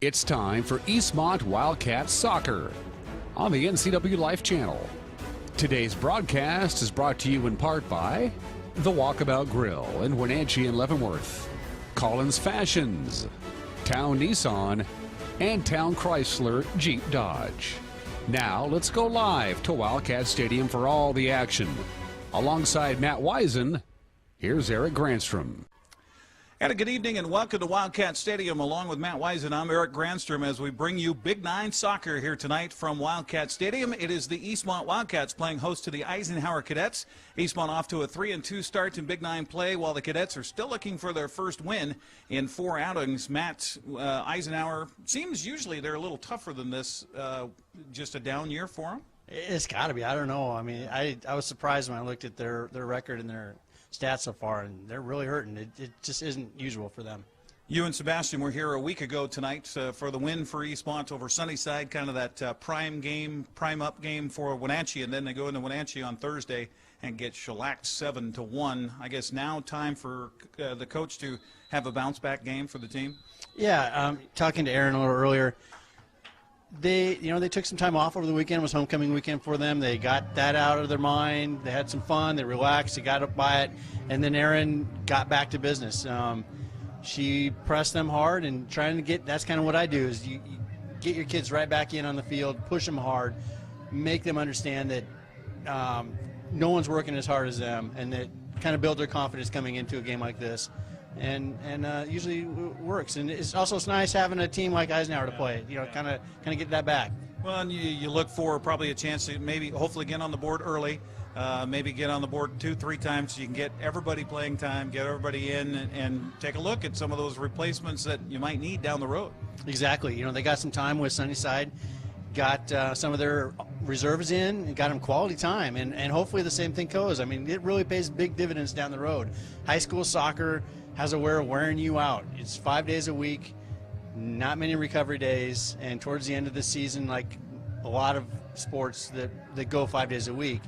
It's time for Eastmont Wildcats Soccer on the NCW Life Channel. Today's broadcast is brought to you in part by The Walkabout Grill in Wenatchee and Leavenworth, Collins Fashions, Town Nissan, and Town Chrysler Jeep Dodge. Now let's go live to Wildcat Stadium for all the action. Alongside Matt Wisen, here's Eric Granstrom. And a good evening and welcome to Wildcat Stadium. Along with Matt Wisen, I'm Eric Granstrom as we bring you Big Nine Soccer here tonight from Wildcat Stadium. It is the Eastmont Wildcats playing host to the Eisenhower Cadets. Eastmont off to a 3-2 start in Big Nine play, while the Cadets are still looking for their first win in 4 outings. Matt, Eisenhower, seems usually they're a little tougher than this. Just a down year for them? It's got to be. I don't know. I mean, I was surprised when I looked at their record and their stats so far, and they're really hurting. It just isn't usual for them. You and Sebastian were here a week ago tonight for the win for Eastmont over Sunnyside, kind of that prime up game for Wenatchee, and then they go into Wenatchee on Thursday and get shellacked 7-1. I guess now time for the coach to have a bounce back game for the team. Yeah, talking to Aaron a little earlier, they took some time off over the weekend. It was homecoming weekend for them. They got that out of their mind. They had some fun. They relaxed. They got up by it. And then Erin got back to business. She pressed them hard and trying to get – that's kind of what I do is you get your kids right back in on the field, push them hard, make them understand that no one's working as hard as them, and that kind of build their confidence coming into a game like this. And usually works. And it's nice having a team like Eisenhower to play. Kind of get that back. Well, and you look for probably a chance to maybe hopefully get on the board early. Maybe get on the board 2-3 times so you can get everybody playing time, get everybody in, and take a look at some of those replacements that you might need down the road. Exactly. They got some time with Sunnyside, got some of their reserves in, and got them quality time, and hopefully the same thing goes. I mean, it really pays big dividends down the road. High school soccer has a way of wearing you out. It's 5 days a week, not many recovery days, and towards the end of the season, like a lot of sports that go 5 days a week,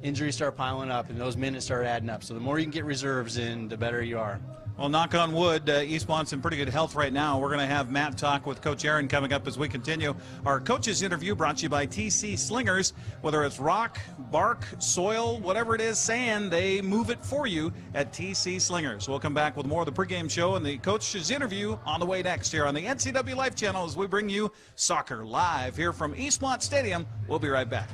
injuries start piling up and those minutes start adding up. So the more you can get reserves in, the better you are. Well, knock on wood, Eastmont's in pretty good health right now. We're going to have Matt talk with Coach Aaron coming up as we continue. Our coaches interview brought to you by TC Slingers. Whether it's rock, bark, soil, whatever it is, sand, they move it for you at TC Slingers. We'll come back with more of the pregame show and the coaches interview on the way next here on the NCW Life Channel as we bring you soccer live here from Eastmont Stadium. We'll be right back.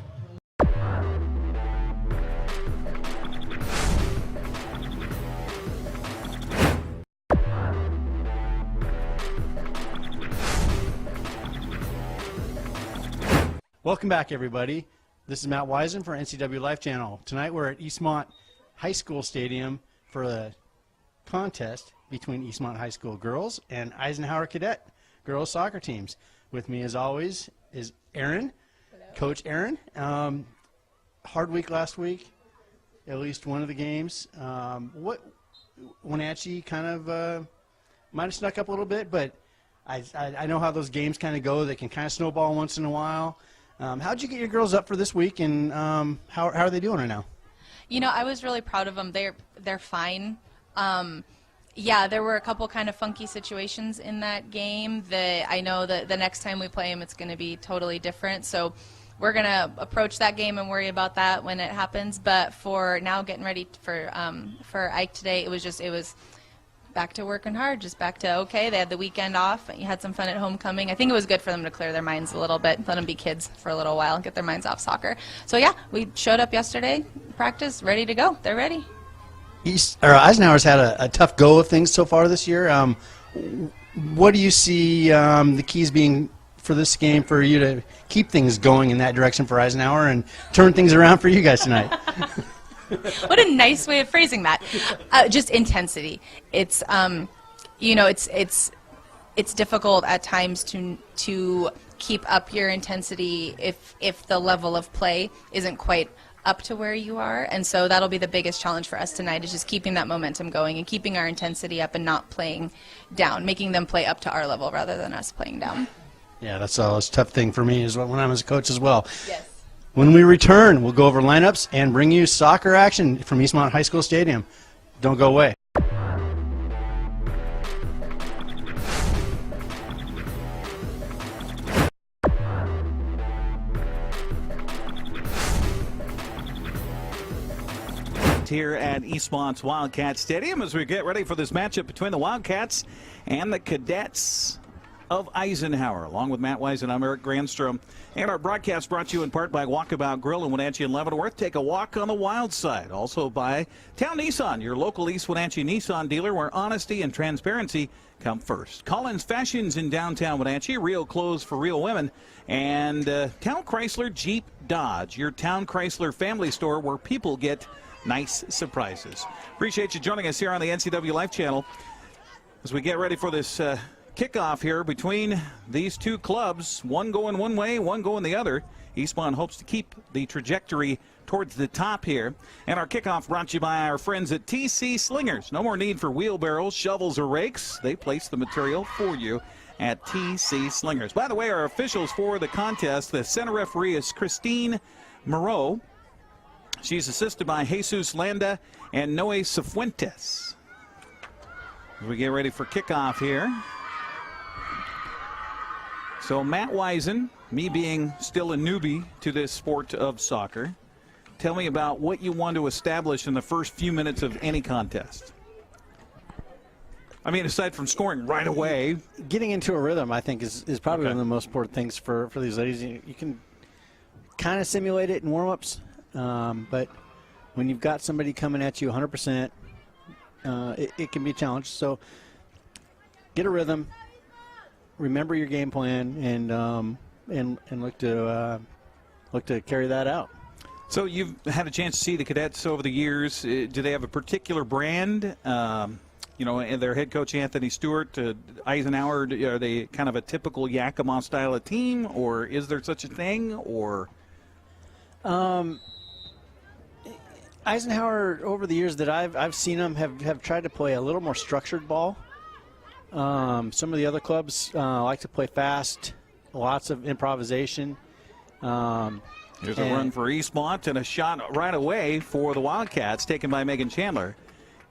Welcome back, everybody. This is Matt Wisen for NCW Life Channel. Tonight we're at Eastmont High School Stadium for a contest between Eastmont High School girls and Eisenhower Cadet girls soccer teams. With me, as always, is Aaron. Hello. Coach Aaron. Hard week last week, at least one of the games. Wenatchee kind of might have snuck up a little bit, but I know how those games kind of go. They can kind of snowball once in a while. How'd you get your girls up for this week, and how are they doing right now? I was really proud of them. They're fine. Yeah, there were a couple kind of funky situations in that game that I know that the next time we play them, it's going to be totally different. So we're going to approach that game and worry about that when it happens. But for now, getting ready for Ike today, it was back to working hard, just back to okay. They had the weekend off. You had some fun at homecoming. I think it was good for them to clear their minds a little bit, let them be kids for a little while, get their minds off soccer. So yeah, we showed up yesterday, practice, ready to go. They're ready. Eisenhower's had a tough go of things so far this year. What do you see the keys being for this game for you to keep things going in that direction for Eisenhower and turn things around for you guys tonight? What a nice way of phrasing that. Just intensity. It's it's difficult at times to keep up your intensity if the level of play isn't quite up to where you are, and so that'll be the biggest challenge for us tonight, is just keeping that momentum going and keeping our intensity up and not playing down, making them play up to our level rather than us playing down. Yeah, that's a tough thing for me as well when I was a coach as well. Yes. When we return, we'll go over lineups and bring you soccer action from Eastmont High School Stadium. Don't go away. here at Eastmont's Wildcat Stadium as we get ready for this matchup between the Wildcats and the Cadets of Eisenhower. Along with Matt Weiss and I'm Eric Grandstrom. And our broadcast brought to you in part by Walkabout Grill in Wenatchee and Leavenworth. Take a walk on the wild side. Also by Town Nissan, your local East Wenatchee Nissan dealer where honesty and transparency come first. Collins Fashions in downtown Wenatchee, real clothes for real women. And Town Chrysler Jeep Dodge, your Town Chrysler family store where people get nice surprises. Appreciate you joining us here on the NCW Life Channel as we get ready for this kickoff here between these two clubs, one going one way, one going the other. Eastmont hopes to keep the trajectory towards the top here. And our kickoff brought to you by our friends at TC Slingers. No more need for wheelbarrows, shovels, or rakes. They place the material for you at TC Slingers. By the way, our officials for the contest, the center referee is Christine Moreau. She's assisted by Jesus Landa and Noe Cifuentes. As we get ready for kickoff here. So Matt Weisen, me being still a newbie to this sport of soccer, tell me about what you want to establish in the first few minutes of any contest. I mean, aside from scoring right away. Getting into a rhythm, I think, is probably one of the most important things for these ladies. You can kind of simulate it in warm-ups, but when you've got somebody coming at you 100%, it can be a challenge. So get a rhythm. Remember your game plan and look to carry that out. So you've had a chance to see the Cadets over the years. Do they have a particular brand? And their head coach Anthony Stewart, Eisenhower. Are they kind of a typical Yakima style of team, or is there such a thing? Or Eisenhower, over the years that I've seen them, have tried to play a little more structured ball. Some of the other clubs like to play fast, lots of improvisation. Here's a run for Eastmont and a shot right away for the Wildcats taken by Megan Chandler.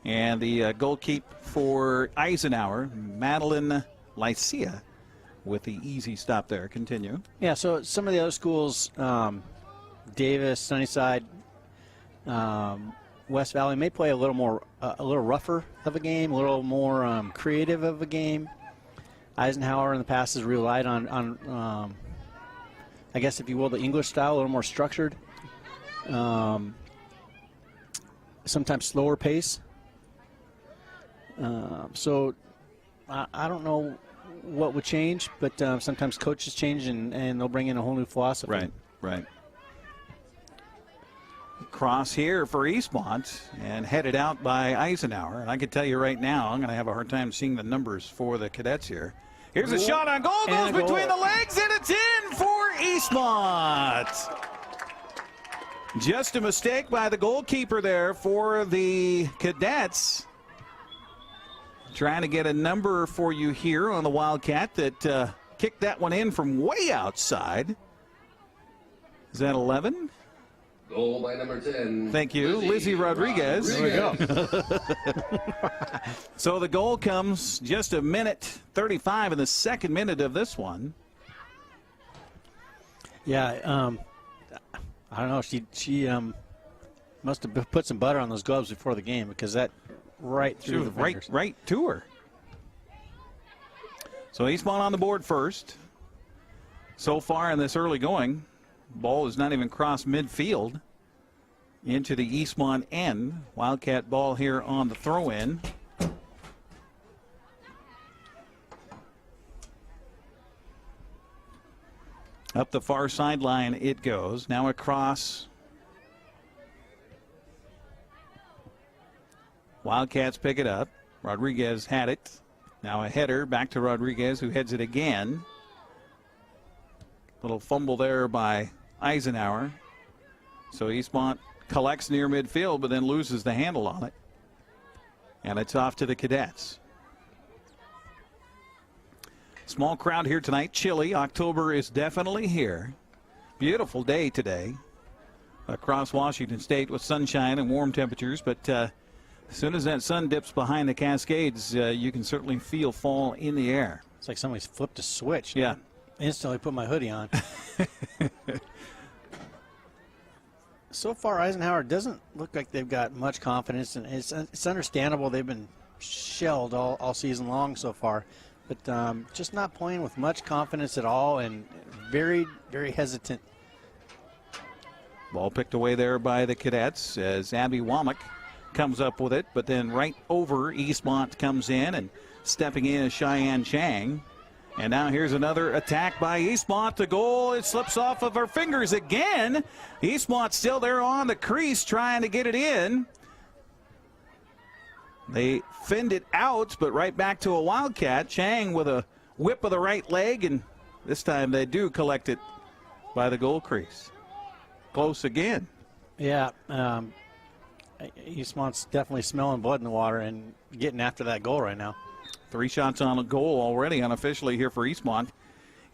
And the goalkeep for Eisenhower, Madeline Lycia, with the easy stop there. Continue. Yeah, so some of the other schools, Davis, Sunnyside, West Valley may play a little rougher of a game, a little more creative of a game. Eisenhower in the past has relied on I guess if you will, the English style, a little more structured, sometimes slower pace. So I don't know what would change, but sometimes coaches change and they'll bring in a whole new philosophy. Right. Cross here for Eastmont and headed out by Eisenhower. And I can tell you right now, I'm going to have a hard time seeing the numbers for the Cadets here. Here's a shot on goal, goes between the legs, and it's in for Eastmont. Just a mistake by the goalkeeper there for the Cadets. Trying to get a number for you here on the Wildcat that kicked that one in from way outside. Is that 11? Goal by number 10. Thank you, Lizzie Rodriguez. There we go. So the goal comes just a minute 35 in the second minute of this one. Yeah, I don't know. She must have put some butter on those gloves before the game because that right through the fingers. Right to her. So Eastmont on the board first. So far in this early going, ball has not even crossed midfield into the Eastmont end. Wildcat ball here on the throw-in. Up the far sideline it goes. Now across. Wildcats pick it up. Rodriguez had it. Now a header back to Rodriguez, who heads it again. Little fumble there by Eisenhower. So Eastmont collects near midfield, but then loses the handle on it. And it's off to the Cadets. Small crowd here tonight. Chilly. October is definitely here. Beautiful day today across Washington State with sunshine and warm temperatures. But as soon as that sun dips behind the Cascades, you can certainly feel fall in the air. It's like somebody's flipped a switch. Yeah. Instantly put my hoodie on. So far, Eisenhower doesn't look like they've got much confidence, and it's understandable. They've been shelled all season long so far, but just not playing with much confidence at all, and very, very hesitant. Ball picked away there by the Cadets as Abby Womack comes up with it, but then right over Eastmont comes in, and stepping in is Cheyenne Chang. And now here's another attack by Eastmont. The goal, it slips off of her fingers again. Eastmont still there on the crease trying to get it in. They fend it out, but right back to a Wildcat. Chang with a whip of the right leg, and this time they do collect it by the goal crease. Close again. Yeah, Eastmont's definitely smelling blood in the water and getting after that goal right now. 3 shots on a goal already unofficially here for Eastmont.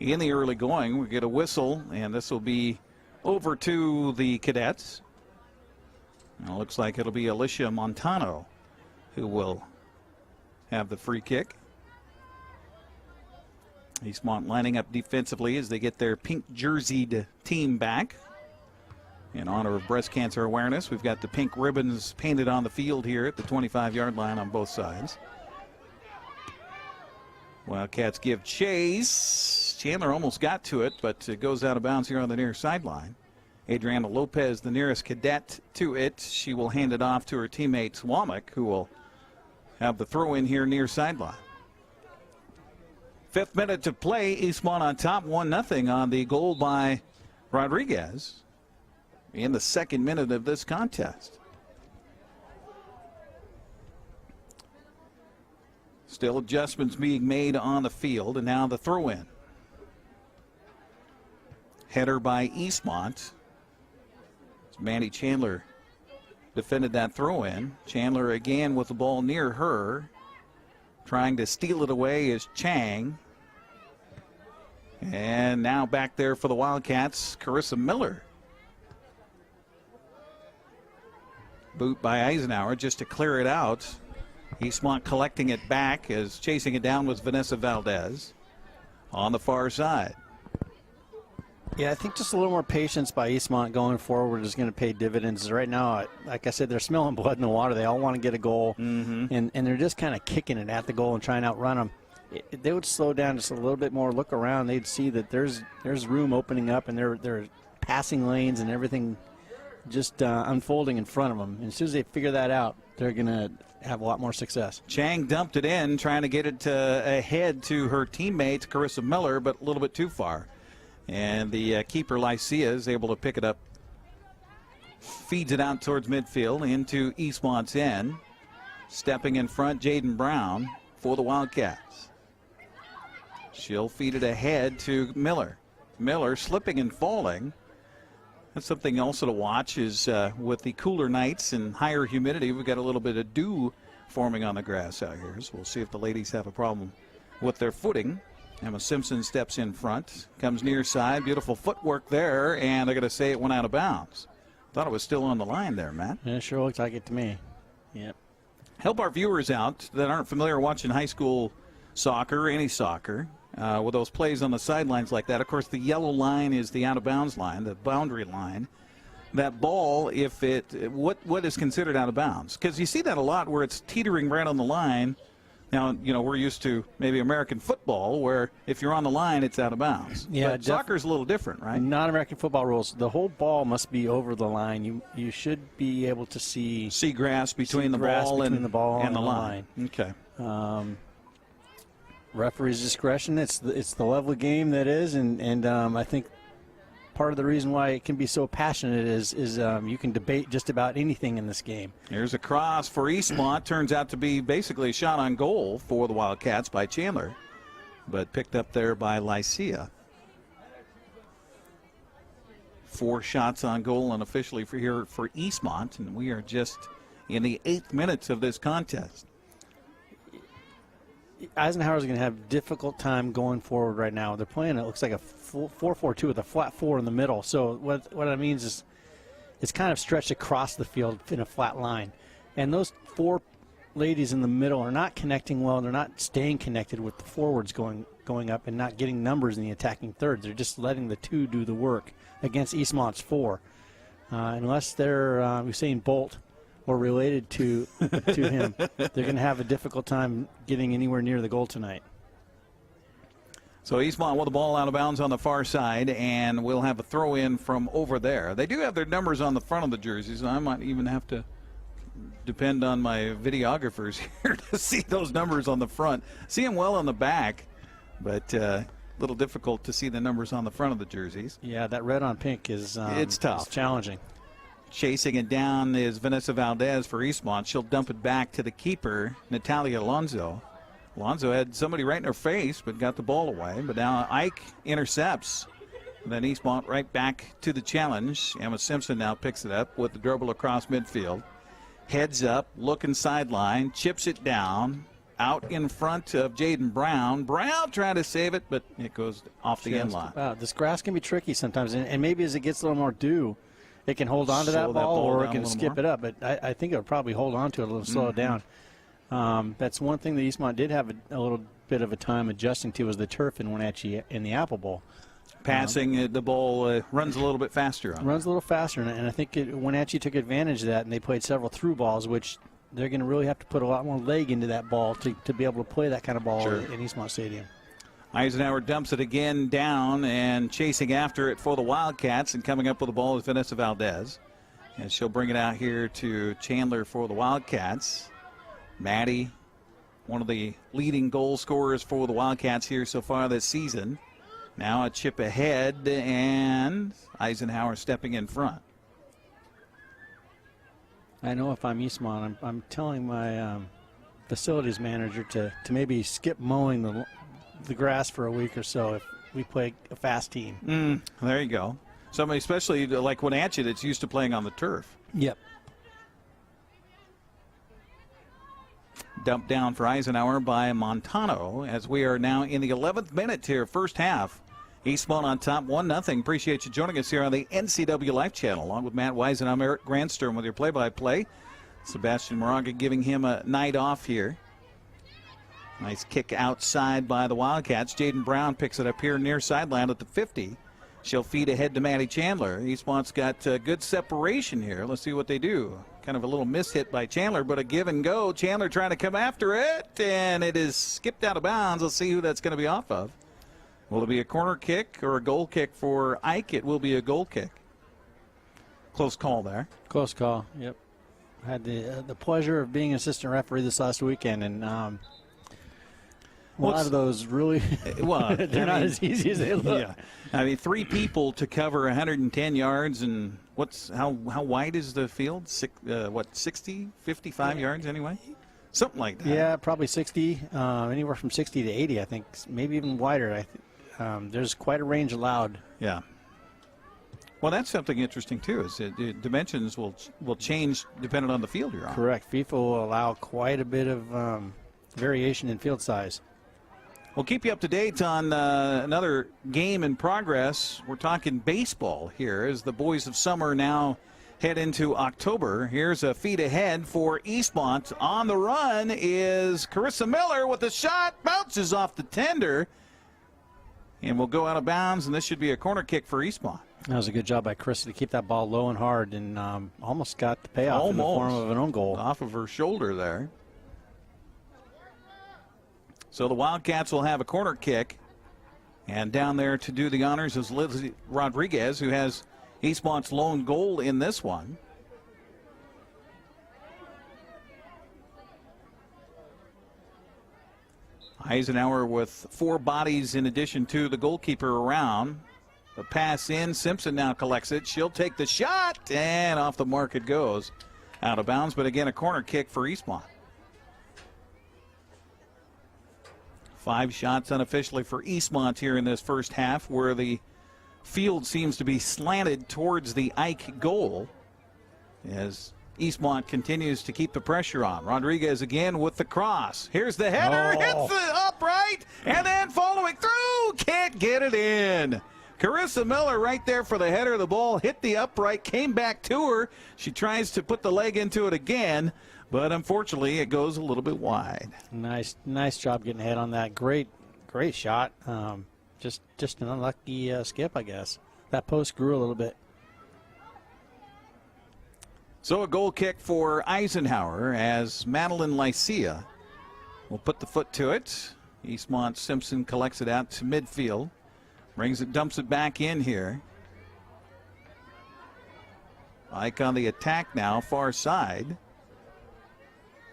In the early going, we get a whistle, and this will be over to the Cadets. Now, it looks like it'll be Alicia Montano who will have the free kick. Eastmont lining up defensively as they get their pink jerseyed team back. In honor of breast cancer awareness, we've got the pink ribbons painted on the field here at the 25-yard line on both sides. Wildcats give chase. Chandler almost got to it, but it goes out of bounds here on the near sideline. Adriana Lopez, the nearest cadet to it. She will hand it off to her teammate Womack, who will have the throw in here near sideline. 5th minute to play. Eastmont on top, 1-0 on the goal by Rodriguez in the 2nd minute of this contest. Still adjustments being made on the field, and now the throw-in. Header by Eastmont. Mandy Chandler defended that throw-in. Chandler again with the ball near her. Trying to steal it away is Chang. And now back there for the Wildcats, Carissa Miller. Boot by Eisenhower just to clear it out. Eastmont collecting it back as chasing it down was Vanessa Valdez on the far side. Yeah, I think just a little more patience by Eastmont going forward is going to pay dividends. Right now, like I said, they're smelling blood in the water. They all want to get a goal, and they're just kind of kicking it at the goal and trying to outrun them. They would slow down just a little bit more, look around. They'd see that there's room opening up, and they're passing lanes and everything just unfolding in front of them. And as soon as they figure that out, they're going to have a lot more success. Chang dumped it in, trying to get it ahead to her teammate, Carissa Miller, but a little bit too far. And the keeper, Lycia, is able to pick it up. Feeds it out towards midfield into Eastmont's end. Stepping in front, Jaden Brown for the Wildcats. She'll feed it ahead to Miller. Miller slipping and falling. That's something also to watch is with the cooler nights and higher humidity, we've got a little bit of dew forming on the grass out here. So we'll see if the ladies have a problem with their footing. Emma Simpson steps in front, comes near side, beautiful footwork there, and they're going to say it went out of bounds. Thought it was still on the line there, Matt. Yeah, it sure looks like it to me. Yep. Help our viewers out that aren't familiar watching high school soccer, or any soccer, with those plays on the sidelines like that. Of course, the yellow line is the out-of-bounds line, the boundary line. That ball, if it, what is considered out of bounds? Because you see that a lot where it's teetering right on the line. Now, you know, we're used to maybe American football where if you're on the line, it's out of bounds. Yeah, but soccer's a little different, right? Not American football rules. The whole ball must be over the line. You should be able to see grass between the ball and the line. Okay. Referee's discretion. It's the level of game that is, and I think part of the reason why it can be so passionate is you can debate just about anything in this game. Here's a cross for Eastmont. Turns out to be basically a shot on goal for the Wildcats by Chandler, but picked up there by Lycia. 4 shots on goal unofficially for Eastmont, and we are just in the 8th minutes of this contest. Eisenhower's going to have a difficult time going forward right now. They're playing, it looks like a 4-4-2 with a flat 4 in the middle. So what that means is it's kind of stretched across the field in a flat line. And those 4 ladies in the middle are not connecting well. They're not staying connected with the forwards going up and not getting numbers in the attacking thirds. They're just letting the 2 do the work against Eastmont's 4. unless they're Usain Bolt or related to him, they're going to have a difficult time getting anywhere near the goal tonight. So Eastmont with the ball out of bounds on the far side, and we'll have a throw in from over there. They do have their numbers on the front of the jerseys, and I might even have to depend on my videographers here to see those numbers on the front. See them well on the back, but a little difficult to see the numbers on the front of the jerseys. Yeah, that red on pink is it's tough. It's challenging. Chasing it down is Vanessa Valdez for Eastmont. She'll dump it back to the keeper, Natalia Alonso. Alonso had somebody right in her face, but got the ball away. But now Ike intercepts. And then Eastmont right back to the challenge. Emma Simpson now picks it up with the dribble across midfield. Heads up, looking sideline, chips it down. Out in front of Jaden Brown. Brown trying to save it, but it goes off the end line. Wow, this grass can be tricky sometimes. And maybe as it gets a little more dew, it can hold on to that ball or it can skip it up. But I think it'll probably hold on to it a little, slow it down. That's one thing that Eastmont did have a little bit of a time adjusting to was the turf in Wenatchee in the Apple Bowl. Passing the ball runs a little bit faster. Runs a little faster, and I think Wenatchee took advantage of that, and they played several through balls, which they're going to really have to put a lot more leg into that ball to be able to play that kind of ball in Eastmont Stadium. Eisenhower dumps it again down and chasing after it for the Wildcats, and coming up with the ball is Vanessa Valdez. And she'll bring it out here to Chandler for the Wildcats. Maddie, one of the leading goal scorers for the Wildcats here so far this season. Now a chip ahead, and Eisenhower stepping in front. I know if I'm Eastmont, I'm telling my facilities manager to maybe skip mowing the grass for a week or so if we play a fast team. There you go. Somebody especially like Wenatchee that's used to playing on the turf. Yep. Dumped down for Eisenhower by Montano as we are now in the 11th minute here, first half. Eastmont on top, 1-0. Appreciate you joining us here on the NCW Life Channel, along with Matt Wise and I'm Eric Grandstern with your play-by-play. Sebastian Moraga giving him a night off here. Nice kick outside by the Wildcats. Jaden Brown picks it up here near sideline at the 50. She'll feed ahead to Maddie Chandler. Eastmont's got good separation here. Let's see what they do. Kind of a little mishit by Chandler, but a give and go. Chandler trying to come after it, and it is skipped out of bounds. Let's see who that's going to be off of. Will it be a corner kick or a goal kick for Ike? It will be a goal kick. Close call there. Close call, yep. I had the pleasure of being an assistant referee this last weekend, and a lot of those really, they're not as easy as they look. Yeah. I mean, 3 people to cover 110 yards, and how wide is the field? 60, 55 yards anyway? Something like that. Yeah, probably 60, anywhere from 60 to 80, I think, maybe even wider. There's quite a range allowed. Yeah. Well, that's something interesting, too, is the dimensions will change depending on the field you're on. Correct. FIFA will allow quite a bit of variation in field size. We'll keep you up to date on another game in progress. We're talking baseball here as the boys of summer now head into October. Here's a feed ahead for Eastmont. On the run is Carissa Miller with a shot. Bounces off the tender and will go out of bounds, and this should be a corner kick for Eastmont. That was a good job by Carissa to keep that ball low and hard, and almost got the payoff in the form of an own goal. Off of her shoulder there. So the Wildcats will have a corner kick. And down there to do the honors is Lizzie Rodriguez, who has Eastmont's lone goal in this one. Eisenhower with 4 bodies in addition to the goalkeeper around. The pass in. Simpson now collects it. She'll take the shot, and off the mark it goes. Out of bounds, but again a corner kick for Eastmont. 5 shots unofficially for Eastmont here in this first half, where the field seems to be slanted towards the Ike goal as Eastmont continues to keep the pressure on. Rodriguez again with the cross. Here's the header, hits the upright, and then following through, can't get it in. Carissa Miller right there for the header. The ball hit the upright, came back to her. She tries to put the leg into it again, but unfortunately it goes a little bit wide. Nice job getting ahead on that. Great shot. Just an unlucky skip, I guess. That post grew a little bit. So a goal kick for Eisenhower as Madeline Lycia will put the foot to it. Eastmont Simpson collects it out to midfield. Dumps it back in here. Ike on the attack now, far side.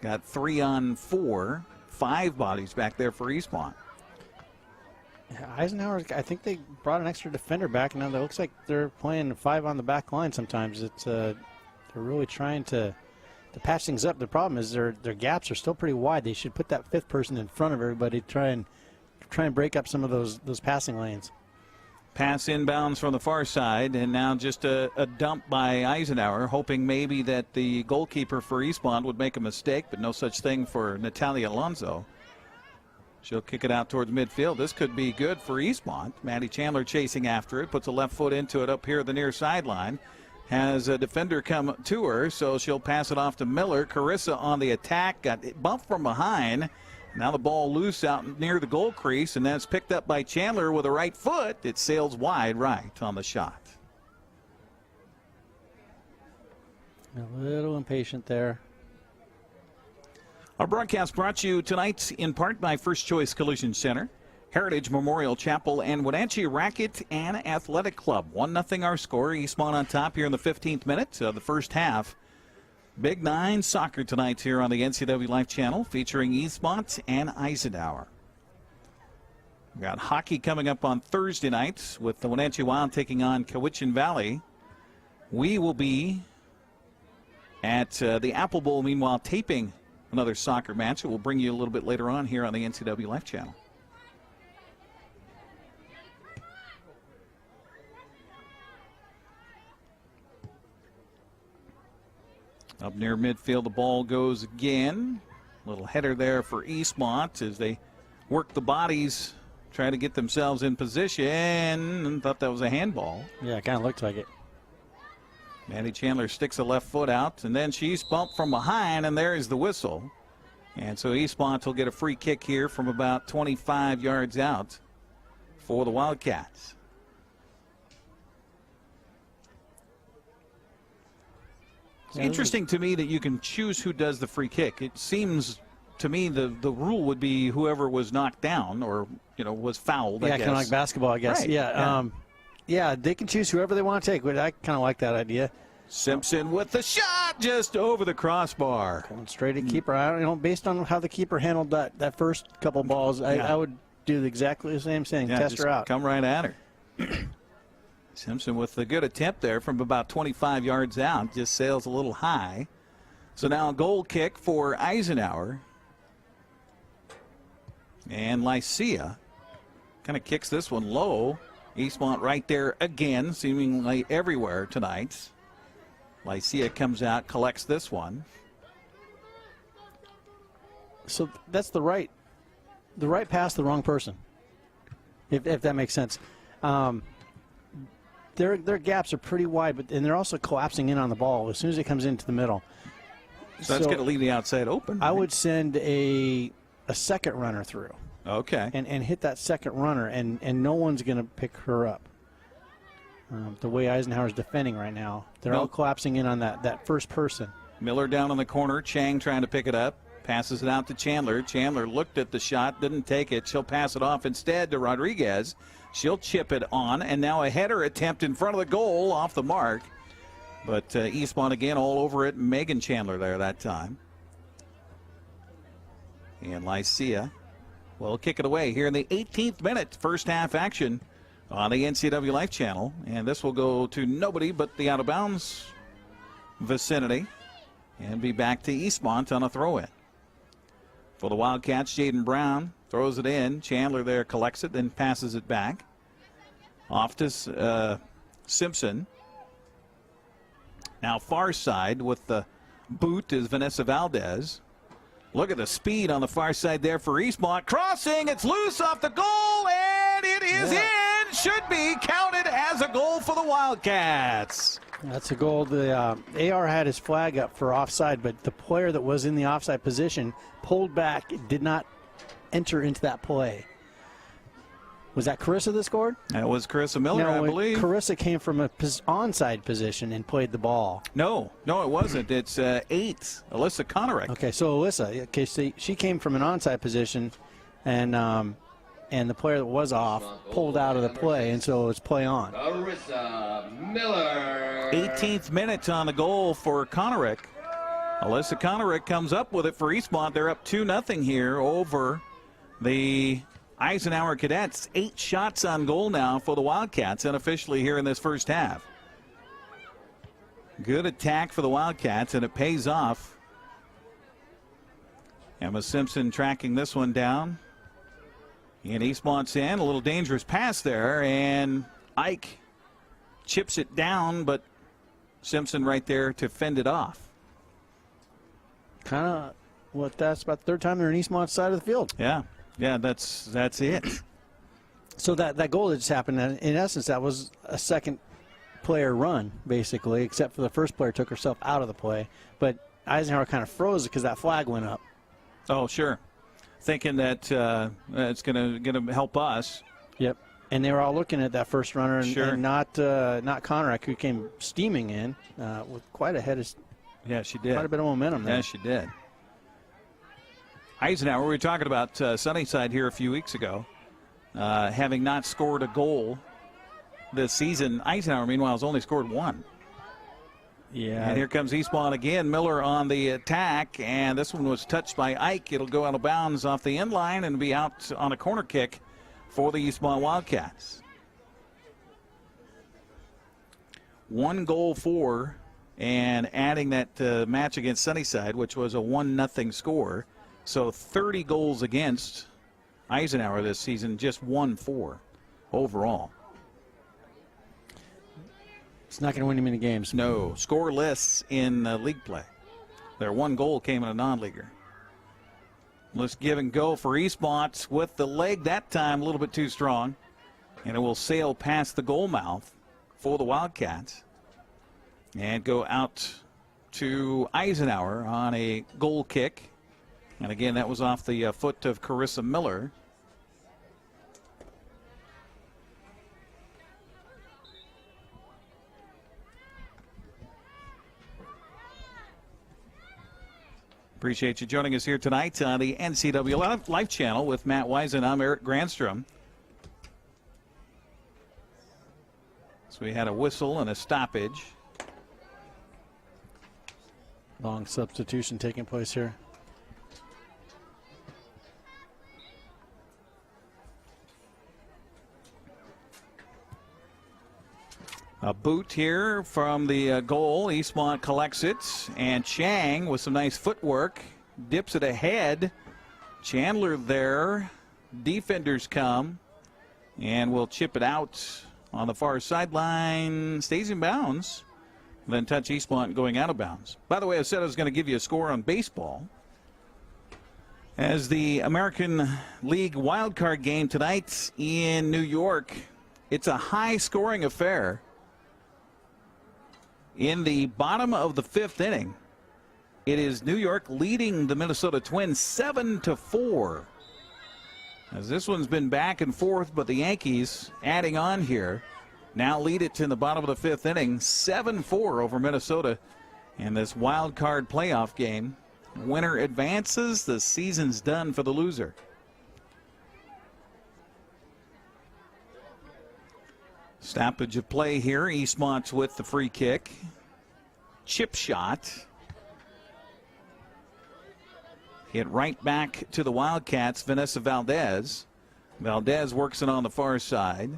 Got 3 on 4. 5 bodies back there for Eastmont. Eisenhower, I think they brought an extra defender back. Now it looks like they're playing 5 on the back line sometimes. They're really trying to patch things up. The problem is their gaps are still pretty wide. They should put that 5th person in front of everybody to try and break up some of those passing lanes. Pass inbounds from the far side, and now just a dump by Eisenhower, hoping maybe that the goalkeeper for Eastmont would make a mistake, but no such thing for Natalia Alonso. She'll kick it out towards midfield. This could be good for Eastmont. Maddie Chandler chasing after it, puts a left foot into it up here at the near sideline. Has a defender come to her, so she'll pass it off to Miller. Carissa on the attack, got bumped from behind. Now the ball loose out near the goal crease, and that's picked up by Chandler with a right foot. It sails wide right on the shot. A little impatient there. Our broadcast brought to you tonight in part by First Choice Collision Center, Heritage Memorial Chapel, and Wenatchee Racket and Athletic Club. 1-0 our score. Eastmont on top here in the 15th minute of the first half. Big 9 soccer tonight here on the NCW Life Channel, featuring Eastmont and Eisenhower. We've got hockey coming up on Thursday night with the Wenatchee Wild taking on Cowichan Valley. We will be at the Apple Bowl, meanwhile, taping another soccer match. It will bring you a little bit later on here on the NCW Life Channel. Up near midfield, the ball goes again. Little header there for Eastmont as they work the bodies, try to get themselves in position, and thought that was a handball. Yeah, it kind of looked like it. Maddie Chandler sticks a left foot out, and then she's bumped from behind, and there is the whistle. And so Eastmont will get a free kick here from about 25 yards out for the Wildcats. It's interesting to me that you can choose who does the free kick. It seems to me the rule would be whoever was knocked down or, was fouled, I guess. Yeah, kind of like basketball, I guess. Right. Yeah, they can choose whoever they want to take. I kind of like that idea. Simpson with the shot just over the crossbar. Going straight at keeper. Based on how the keeper handled that first couple balls, I would do exactly the same thing. Yeah, test her out. Come right at her. Simpson with a good attempt there from about 25 yards out. Just sails a little high. So now a goal kick for Eisenhower. And Lycia kind of kicks this one low. Eastmont right there again, seemingly everywhere tonight. Lycia comes out, collects this one. So that's the right pass, the wrong person, if that makes sense. Their gaps are pretty wide, and they're also collapsing in on the ball as soon as it comes into the middle. So that's going to leave the outside open. I would send a second runner through. Okay. And hit that second runner, and no one's going to pick her up. The way Eisenhower's defending right now, they're all collapsing in on that first person. Miller down on the corner. Chang trying to pick it up. Passes it out to Chandler. Chandler looked at the shot, didn't take it. She'll pass it off instead to Rodriguez. She'll chip it on, and now a header attempt in front of the goal off the mark. But Eastmont again all over it. Megan Chandler there that time. And Lycia will kick it away here in the 18th minute. First half action on the NCW Life Channel. And this will go to nobody but the out-of-bounds vicinity. And be back to Eastmont on a throw-in. For the Wildcats, Jaden Brown throws it in. Chandler there collects it, then passes it back. Off to Simpson. Now far side with the boot is Vanessa Valdez. Look at the speed on the far side there for Eastmont. Crossing, it's loose off the goal, and it is in. Should be counted as a goal for the Wildcats. That's a goal. The AR had his flag up for offside, but the player that was in the offside position pulled back, did not enter into that play. Was that Carissa that scored? That was Carissa Miller, No, I believe. Carissa came from a onside position and played the ball. No, it wasn't. It's 8, Alyssa Konarek. Okay, so Alyssa, okay, so she came from an onside position, and the player that was off pulled out of the play, and so it was play on. Carissa Miller. 18th minute on the goal for Konarek. Alyssa Konarek comes up with it for Eastmont. They're up 2-0 here over the Eisenhower Cadets. 8 shots on goal now for the Wildcats unofficially here in this first half. Good attack for the Wildcats, and it pays off. Emma Simpson tracking this one down. In Eastmont's end, a little dangerous pass there, and Ike chips it down, but Simpson right there to fend it off. Kind of that's about the third time they're in Eastmont's side of the field. Yeah, that's it. So that goal that just happened, in essence, that was a second player run, basically, except for the first player took herself out of the play. But Eisenhower kind of froze it because that flag went up. Oh, sure. Thinking that it's going to help us. Yep. And they were all looking at that first runner, and, Sure. and not Konarek, who came steaming in with quite a head of Yeah, she did. quite a bit of momentum there. Yeah, she did. Eisenhower, we were talking about Sunnyside here a few weeks ago, having not scored a goal this season. Eisenhower, meanwhile, has only scored 1. Yeah. And here comes Eastmont again. Miller on the attack, and this one was touched by Ike. It'll go out of bounds off the end line and be out on a corner kick for the Eastmont Wildcats. 1 goal for, and adding that match against Sunnyside, which was a 1-0 score. So 30 goals against Eisenhower this season, just 1 for overall. It's not going to win you many games. No, scoreless in league play. Their 1 goal came in a non-leaguer. Let's give and go for Eastmont with the leg that time a little bit too strong. And it will sail past the goal mouth for the Wildcats and go out to Eisenhower on a goal kick. And again, that was off the foot of Carissa Miller. Appreciate you joining us here tonight on the NCW Live channel with Matt Wise, and I'm Eric Granstrom. So we had a whistle and a stoppage. Long substitution taking place here. A boot here from the goal. Eastmont collects it, and Chang with some nice footwork dips it ahead. Chandler there. Defenders come and will chip it out on the far sideline. Stays in bounds. Then touch Eastmont going out of bounds. By the way, I said I was going to give you a score on baseball. As the American League wildcard game tonight in New York, it's a high-scoring affair. In the bottom of the 5th inning, it is New York leading the Minnesota Twins 7-4. As this one's been back and forth, but the Yankees adding on here now lead it in the bottom of the 5th inning, 7-4 over Minnesota in this wild card playoff game. Winner advances. The season's done for the loser. Stoppage of play here. Eastmont's with the free kick. Chip shot. Hit right back to the Wildcats, Vanessa Valdez. Valdez works it on the far side.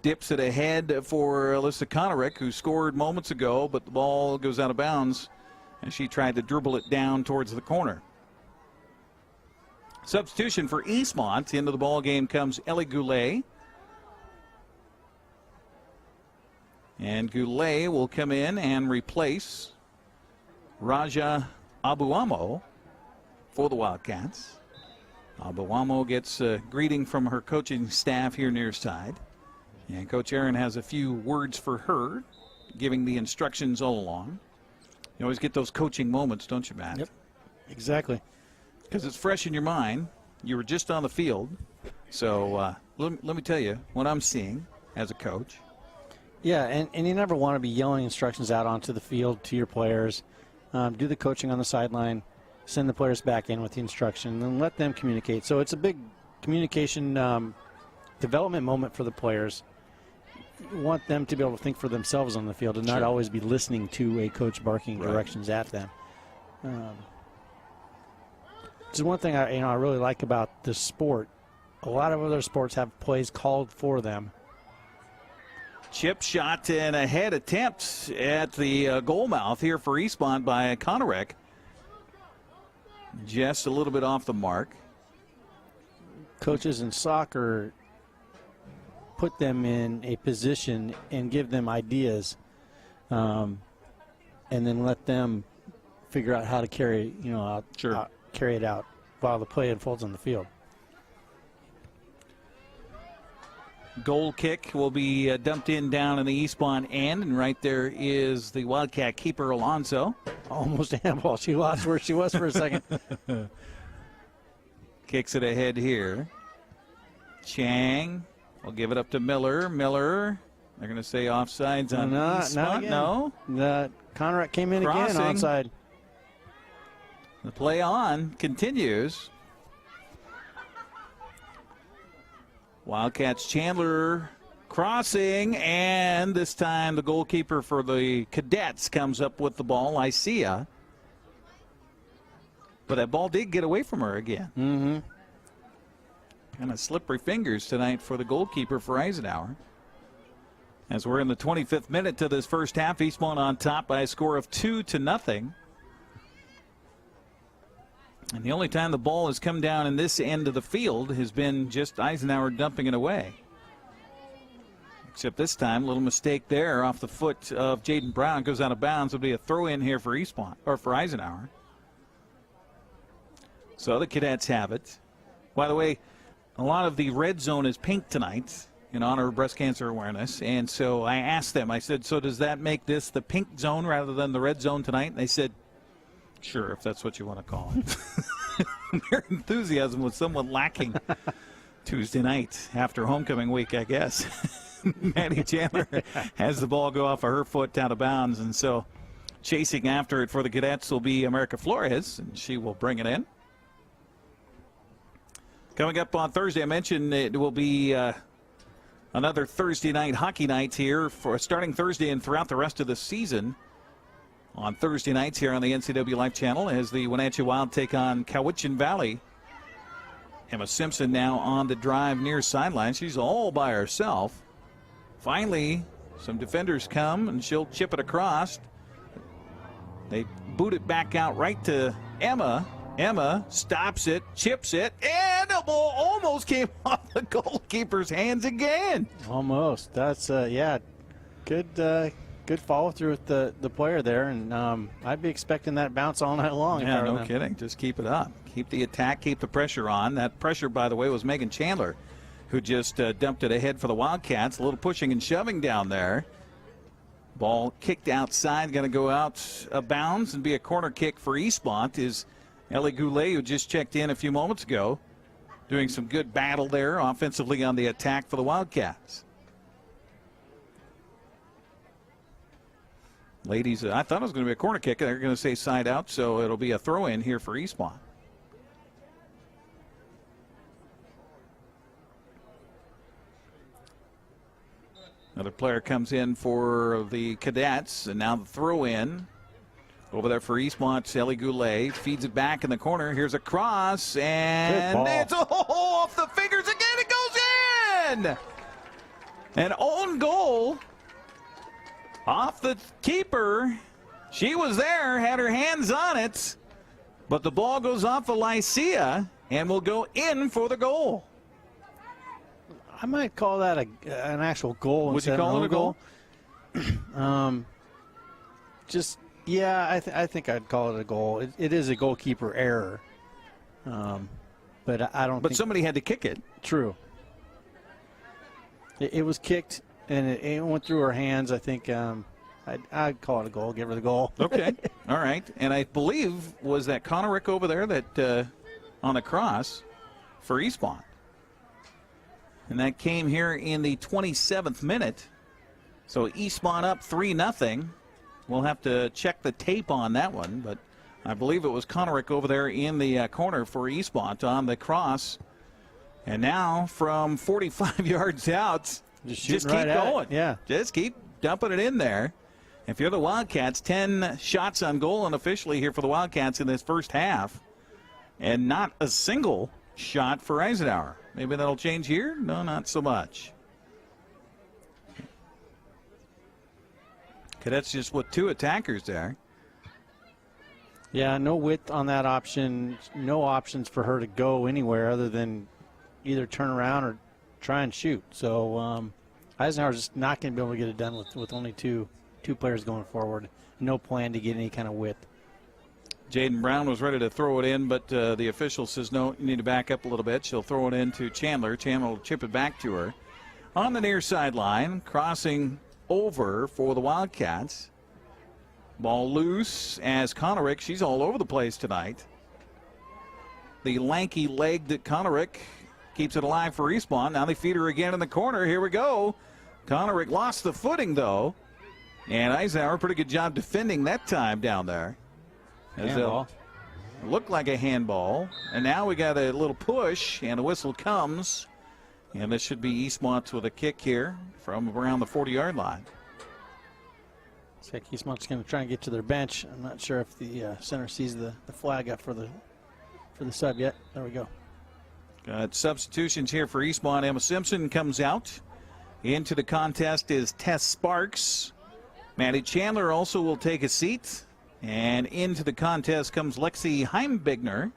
Dips it ahead for Alyssa Konarek, who scored moments ago, but the ball goes out of bounds as she tried to dribble it down towards the corner. Substitution for Eastmont. Into the ball game comes Ellie Goulet. And Goulet will come in and replace Raja Abuamo for the Wildcats. Abuamo gets a greeting from her coaching staff here near side. And Coach Aaron has a few words for her, giving the instructions all along. You always get those coaching moments, don't you, Matt? Yep, exactly. Because it's fresh in your mind. You were just on the field. So let me tell you what I'm seeing as a coach. Yeah, and you never want to be yelling instructions out onto the field to your players. Do the coaching on the sideline, send the players back in with the instruction, and let them communicate. So it's a big communication development moment for the players. You want them to be able to think for themselves on the field and not always be listening to a coach barking directions at them. Just one thing I really like about this sport. A lot of other sports have plays called for them. Chip shot and a head attempt at the goal mouth here for Eastmont by Konarek. Just a little bit off the mark. Coaches in soccer put them in a position and give them ideas, and then let them figure out how to carry it out while the play unfolds on the field. Goal kick will be dumped in down in the Eastmont end, and right there is the Wildcat keeper, Alonso. Almost a handball. She lost where she was for a second. Kicks it ahead here. Chang will give it up to Miller. Miller, they're going to say offsides on Eastmont. No. Conrad came in Crossing. Again onside. The play on continues. Wildcats Chandler crossing, and this time the goalkeeper for the Cadets comes up with the ball, Lycia. But that ball did get away from her again. Mm-hmm. Kind of slippery fingers tonight for the goalkeeper for Eisenhower. As we're in the 25th minute to this first half, Eastmont on top by a score of 2-0. And the only time the ball has come down in this end of the field has been just Eisenhower dumping it away. Except this time, a little mistake there off the foot of Jaden Brown. Goes out of bounds. It'll be a throw in here for Eastmont, or for Eisenhower. So the Cadets have it. By the way, a lot of the red zone is pink tonight in honor of breast cancer awareness. And so I asked them, I said, so does that make this the pink zone rather than the red zone tonight? And they said, sure, if that's what you want to call it. Their enthusiasm was somewhat lacking Tuesday night after homecoming week, I guess. Maddie Chandler has the ball go off of her foot out of bounds, and so chasing after it for the Cadets will be America Flores, and she will bring it in. Coming up on Thursday, I mentioned it will be another Thursday night hockey night here for starting Thursday and throughout the rest of the season. On Thursday nights here on the NCW Life Channel as the Wenatchee Wild take on Cowichan Valley. Emma Simpson now on the drive near sideline. She's all by herself. Finally, some defenders come and she'll chip it across. They boot it back out right to Emma. Emma stops it, chips it, and the ball almost came off the goalkeeper's hands again. Almost. That's, good follow through with the player there, and I'd be expecting that bounce all night long. Yeah, no kidding. Just keep it up. Keep the attack, keep the pressure on. That pressure, by the way, was Megan Chandler, who just dumped it ahead for the Wildcats. A little pushing and shoving down there. Ball kicked outside, going to go out of bounds and be a corner kick for Eastmont. Is Ellie Goulet, who just checked in a few moments ago, doing some good battle there offensively on the attack for the Wildcats. Ladies, I thought it was going to be a corner kick. They're going to say side out, so it'll be a throw in here for Eastmont. Another player comes in for the Cadets, and now the throw in. Over there for Eastmont, Ellie Goulet feeds it back in the corner. Here's a cross, and it's off the fingers again. It goes in! An own goal. Off the keeper. She was there, had her hands on it, but the ball goes off the Lycia and will go in for the goal. I might call that an actual goal. Would you call it a goal? I think I'd call it a goal. It is a goalkeeper error, but I don't. But somebody had to kick it. True. It was kicked. And it went through her hands. I think I'd call it a goal. Give her the goal. Okay. All right. And I believe, was that Konarek over there that on the cross for Eastmont? And that came here in the 27th minute. So Eastmont up 3-0. We'll have to check the tape on that one, but I believe it was Conorick over there in the corner for Eastmont on the cross. And now from 45 yards out, just keep going. Yeah. Just keep dumping it in there. If you're the Wildcats, 10 shots on goal unofficially here for the Wildcats in this first half. And not a single shot for Eisenhower. Maybe that'll change here? No, not so much. Cadets just with 2 attackers there. Yeah, no width on that option. No options for her to go anywhere other than either turn around or try and shoot. So Eisenhower's just not going to be able to get it done with only two players going forward. No plan to get any kind of width. Jaden Brown was ready to throw it in, but the official says, no, you need to back up a little bit. She'll throw it in to Chandler. Chandler will chip it back to her. On the near sideline, crossing over for the Wildcats. Ball loose as Conorick. She's all over the place tonight. The lanky-legged Conorick keeps it alive for Eastmont. Now they feed her again in the corner. Here we go. Conorick lost the footing, though. And Eisenhower, pretty good job defending that time down there. Handball. Looked like a handball. And now we got a little push, and a whistle comes. And this should be Eastmont with a kick here from around the 40-yard line. Looks like Eastmont's going to try and get to their bench. I'm not sure if the center sees the flag up for the sub yet. There we go. Got substitutions here for Eastmont. Emma Simpson comes out. Into the contest is Tess Sparks. Maddie Chandler also will take a seat. And into the contest comes Lexi Heimbigner.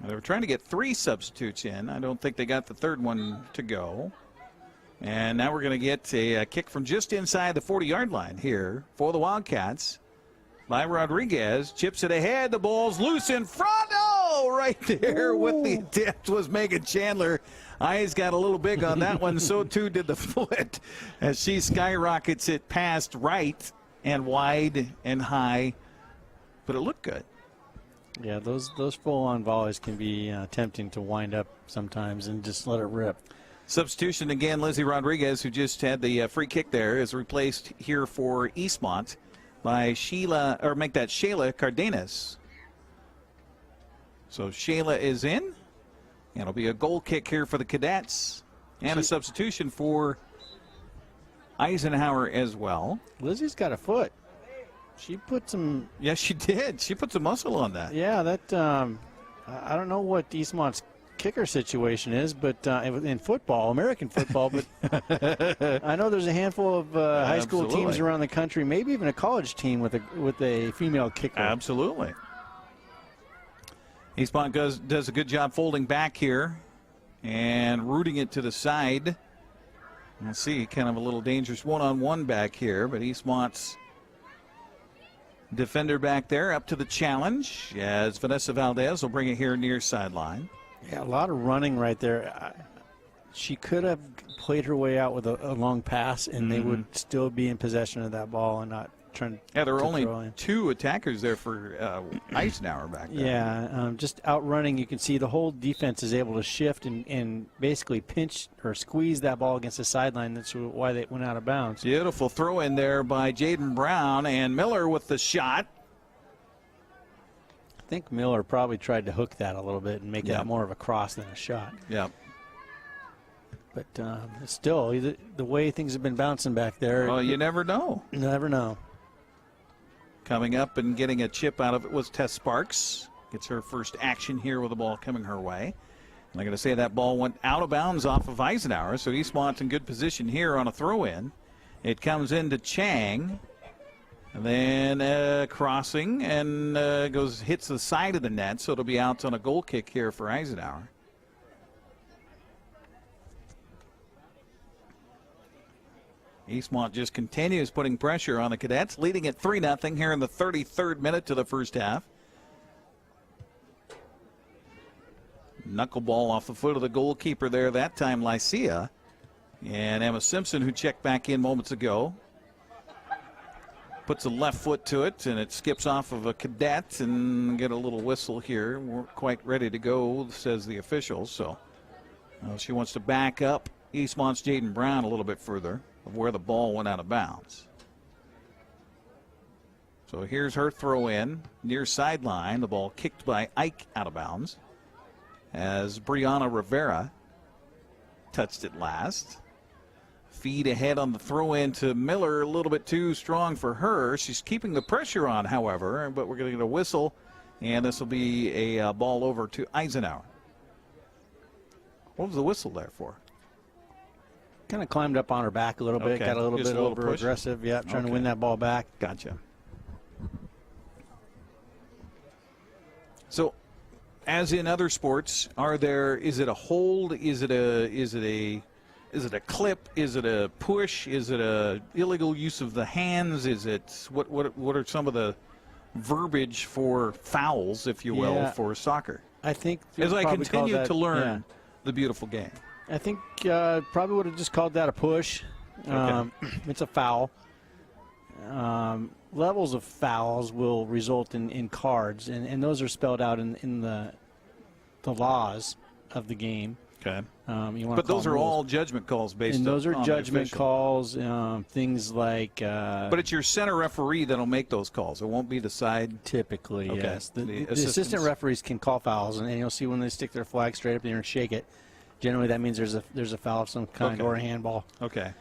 They were trying to get 3 substitutes in. I don't think they got the third one to go. And now we're going to get a kick from just inside the 40-yard line here for the Wildcats. By Rodriguez, chips it ahead. The ball's loose in front. Oh, right there with the attempt was Megan Chandler. Eyes got a little big on that one. So too did the foot as she skyrockets it past right and wide and high. But it looked good. Yeah, those full-on volleys can be tempting to wind up sometimes and just let it rip. Substitution again, Lizzie Rodriguez, who just had the free kick there, is replaced here for Eastmont by Shayla Cardenas. So Shayla is in, and it'll be a goal kick here for the Cadets, and a substitution for Eisenhower as well. Lizzie's got a foot. She put some. Yes, she did. She put some muscle on that. Yeah, that. I don't know what Eastmont's kicker situation is, but in football, American football, but I know there's a handful of high school teams around the country, maybe even a college team with a female kicker. Absolutely. Eastmont does a good job folding back here and rooting it to the side. We'll see, kind of a little dangerous one-on-one back here, but Eastmont's defender back there up to the challenge as Vanessa Valdez will bring it here near sideline. Yeah, a lot of running right there. She could have played her way out with a long pass, and they would still be in possession of that ball and not trying to. Yeah, there were only 2 attackers there for Eisenhower back there. Yeah, just outrunning. You can see the whole defense is able to shift and basically pinch or squeeze that ball against the sideline. That's why they went out of bounds. Beautiful throw in there by Jaden Brown, and Miller with the shot. I think Miller probably tried to hook that a little bit and make that more of a cross than a shot. Yeah. But still, the way things have been bouncing back there. Well, you never know. You never know. Coming up and getting a chip out of it was Tess Sparks. Gets her first action here with the ball coming her way. And I'm going to say that ball went out of bounds off of Eisenhower, so Eastmont's in good position here on a throw-in. It comes into Chang. And then crossing and hits the side of the net, so it'll be out on a goal kick here for Eisenhower. Eastmont just continues putting pressure on the Cadets, leading at 3-0 here in the 33rd minute to the first half. Knuckleball off the foot of the goalkeeper there, that time Lycia. And Emma Simpson, who checked back in moments ago, puts a left foot to it, and it skips off of a Cadet and get a little whistle here. We're quite ready to go, says the official. So Well, she wants to back up Eastmont's Jaden Brown a little bit further of where the ball went out of bounds. So here's her throw in near sideline. The ball kicked by Ike out of bounds as Brianna Rivera touched it last. Feed ahead on the throw in to Miller, a little bit too strong for her. She's keeping the pressure on, however, but we're going to get a whistle, and this will be a ball over to Eisenhower. What was the whistle there for? Kind of climbed up on her back a little bit, Okay. got a little Just bit a little over push? aggressive. Yeah, trying to Okay. win that ball back. Gotcha. So, as in other sports, is it a hold? Is it a clip? Is it a push? Is it a illegal use of the hands? Is it what are some of the verbiage for fouls, if you will, Yeah. for soccer? I think As I probably call continue that- to learn yeah. the beautiful game. I think probably would have just called that a push. It's a foul. Levels of fouls will result in cards, and those are spelled out in the laws of the game. Okay. But Those are all judgment calls based and those are on the judgment official. calls, things like. But it's your center referee that'll make those calls. It won't be the side. Typically, Okay. yes. The assistants. assistant referees can call fouls, and you'll see when they stick their flag straight up there and shake it. Generally, that means there's a foul of some kind Okay. or a handball. Okay.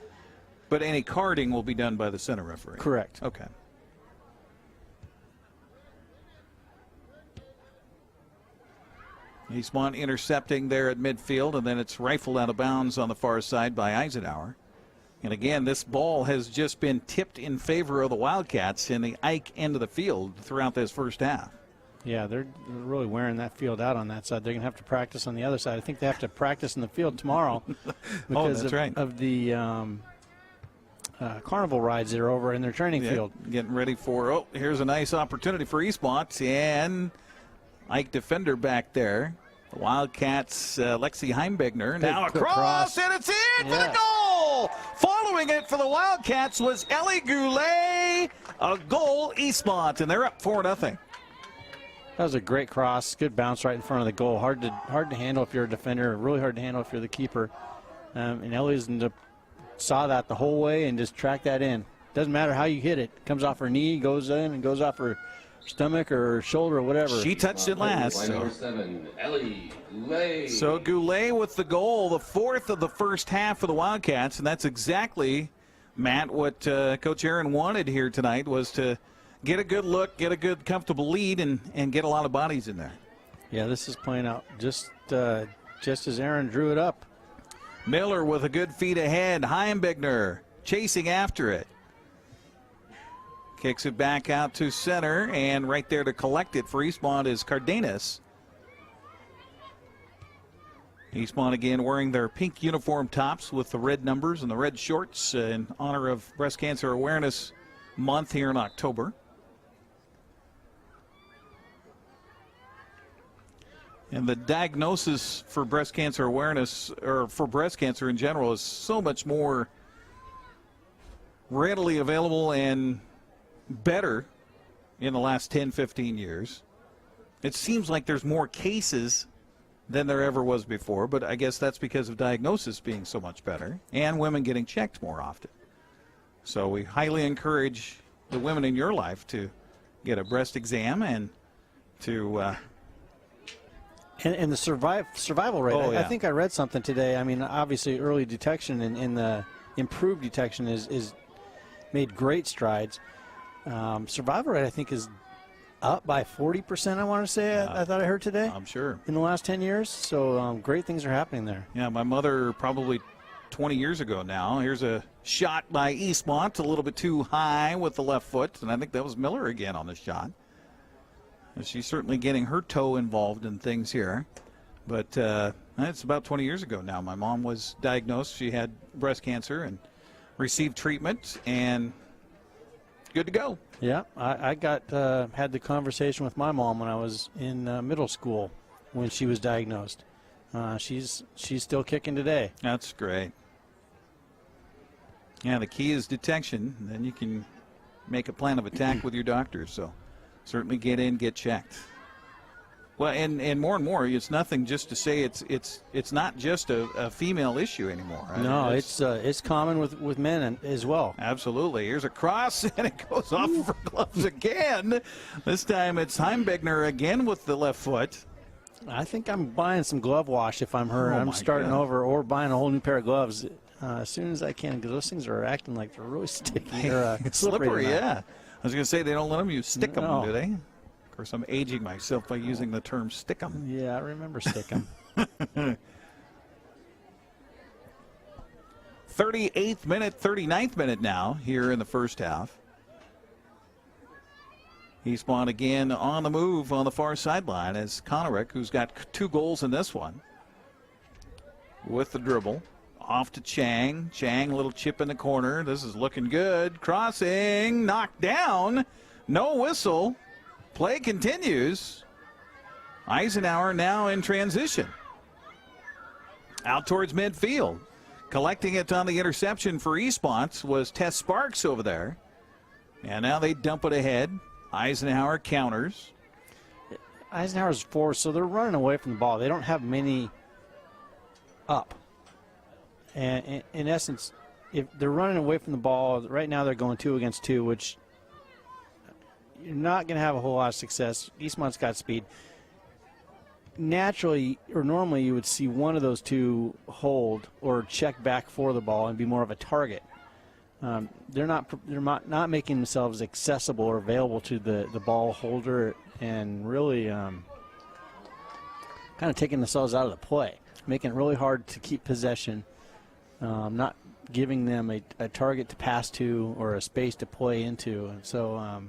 But any carding will be done by the center referee. Correct. Okay. Eastmont intercepting there at midfield, and then it's rifled out of bounds on the far side by Eisenhower. And again, this ball has just been tipped in favor of the Wildcats in the Ike end of the field throughout this first half. Yeah, they're really wearing that field out on that side. They're going to have to practice on the other side. I think they have to practice in the field tomorrow because that's right. of the carnival rides that are over in their training field. Getting ready for, here's a nice opportunity for Eastmont, and Ike defender back there. The Wildcats, Lexi Heimbigner, now quick across, cross. and it's in for Yeah. the goal! Following it for the Wildcats was Ellie Goulet, a goal Eastmont, and they're up 4-0. That was a great cross. Good bounce right in front of the goal. Hard to handle if you're a defender. Really hard to handle if you're the keeper. And Ellie's saw that the whole way and just tracked that in. Doesn't matter how you hit it. Comes off her knee, goes in, and goes off her stomach or her shoulder or whatever. She touched it last. Line number 7, Ellie Goulet. So Goulet with the goal, the fourth of the first half for the Wildcats, and that's exactly, Matt, what Coach Aaron wanted here tonight was to get a good look, get a good comfortable lead, and get a lot of bodies in there. Yeah, this is playing out just as Aaron drew it up. Miller with a good feed ahead. Heimbigner chasing after it. Kicks it back out to center, and right there to collect it for Eastmont is Cardenas. Eastmont again wearing their pink uniform tops with the red numbers and the red shorts in honor of Breast Cancer Awareness Month here in October. And the diagnosis for breast cancer awareness, or for breast cancer in general, is so much more readily available and better in the last 10, 15 years. It seems like there's more cases than there ever was before, but I guess that's because of diagnosis being so much better and women getting checked more often. So we highly encourage the women in your life to get a breast exam and to And the survival rate, Oh, yeah. I think I read something today. I mean, obviously early detection and the improved detection is made great strides. Survival rate, I think, is up by 40%, I want to say. I thought I heard today. I'm sure. In the last 10 years. So great things are happening there. Yeah, my mother probably 20 years ago now. Here's a shot by Eastmont, a little bit too high with the left foot, and I think that was Miller again on the shot. And she's certainly getting her toe involved in things here. But it's about 20 years ago now. My mom was diagnosed. She had breast cancer and received treatment, and good to go. Yeah, I had the conversation with my mom when I was in middle school when she was diagnosed. She's still kicking today. That's great. Yeah, the key is detection. Then you can make a plan of attack with your doctor. So certainly get in, get checked. Well, and more, it's nothing just to say it's not just a female issue anymore. Right? No, it's common with men as well. Absolutely. Here's a cross, and it goes off of her gloves again. This time it's Heimbigner again with the left foot. I think I'm buying some glove wash if I'm her. Oh, I'm starting God. over or buying a whole new pair of gloves as soon as I can, because those things are acting like they're really sticky or slippery. Yeah. I was going to say they don't let them use stick 'em, No. do they? Of course, I'm aging myself by using the term stick 'em. Yeah, I remember stick 'em. 38th minute, 39th minute now here in the first half. Eastmont again on the move on the far sideline as Konarek, who's got 2 goals in this one, with the dribble. Off to Chang. Chang, little chip in the corner. This is looking good. Crossing, knocked down. No whistle. Play continues. Eisenhower now in transition. Out towards midfield. Collecting it on the interception for Eastmont was Tess Sparks over there. And now they dump it ahead. Eisenhower counters. Eisenhower's forward, so they're running away from the ball. They don't have many up. And in essence, if they're running away from the ball, right now they're going 2 against 2, which you're not going to have a whole lot of success. Eastmont's got speed. Naturally, or normally, you would see one of those 2 hold or check back for the ball and be more of a target. They're not making themselves accessible or available to the ball holder, and really kind of taking themselves out of the play, making it really hard to keep possession. Not giving them a target to pass to or a space to play into, and so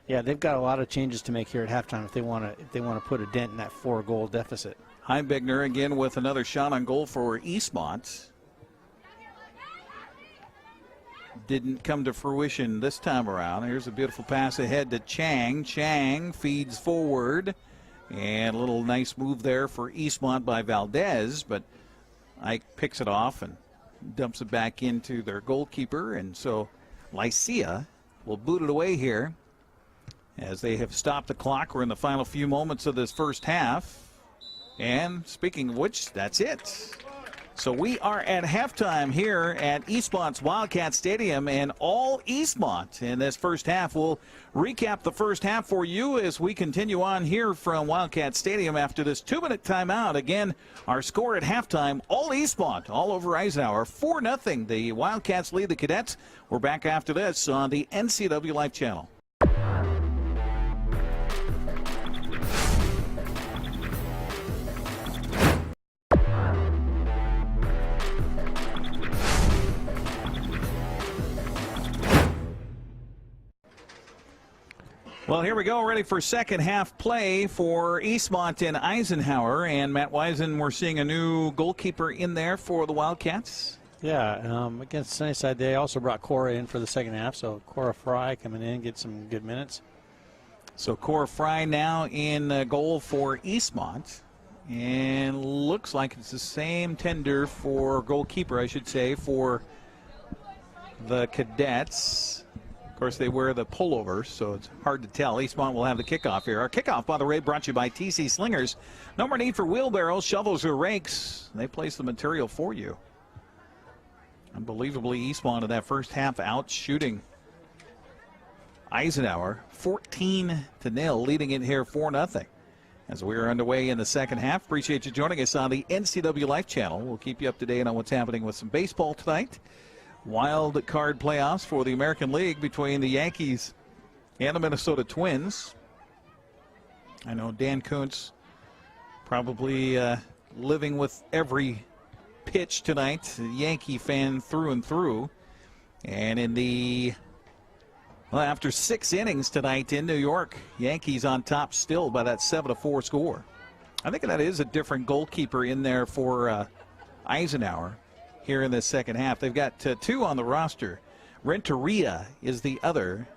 yeah, they've got a lot of changes to make here at halftime if they want to put a dent in that 4-goal deficit. Heimbigner again with another shot on goal for Eastmont. Didn't come to fruition this time around. Here's a beautiful pass ahead to Chang. Chang feeds forward, and a little nice move there for Eastmont by Valdez, but Ike picks it off and dumps it back into their goalkeeper, and so Lycia will boot it away here as they have stopped the clock. We're in the final few moments of this first half, and speaking of which, that's it. So we are at halftime here at Eastmont's Wildcat Stadium, and all Eastmont in this first half. We'll recap the first half for you as we continue on here from Wildcat Stadium after this 2-minute timeout. Again, our score at halftime, all Eastmont, all over Eisenhower, 4-0. The Wildcats lead the Cadets. We're back after this on the NCW Life Channel. Well, here we go, ready for second half play for Eastmont and Eisenhower. And Matt Wisen, we're seeing a new goalkeeper in there for the Wildcats. Yeah, against Sunnyside, they also brought Cora in for the second half, so Cora Fry coming in, get some good minutes. So Cora Fry now in goal for Eastmont. And looks like it's the same tender for goalkeeper, I should say, for the Cadets. Of course, they wear the pullovers, so it's hard to tell. Eastmont will have the kickoff here. Our kickoff, by the way, brought to you by TC Slingers. No more need for wheelbarrows, shovels, or rakes. They place the material for you. Unbelievably, Eastmont in that first half out shooting Eisenhower 14-0, leading it here 4-0. As we are underway in the second half, appreciate you joining us on the NCW Life Channel. We'll keep you up to date on what's happening with some baseball tonight. Wild card playoffs for the American League between the Yankees and the Minnesota Twins. I know Dan Kuntz probably living with every pitch tonight, a Yankee fan through and through. And in the, well, after 6 innings tonight in New York, Yankees on top still by that 7-4 score. I think that is a different goalkeeper in there for Eisenhower here in this second half. They've got 2 on the roster. Renteria is the other.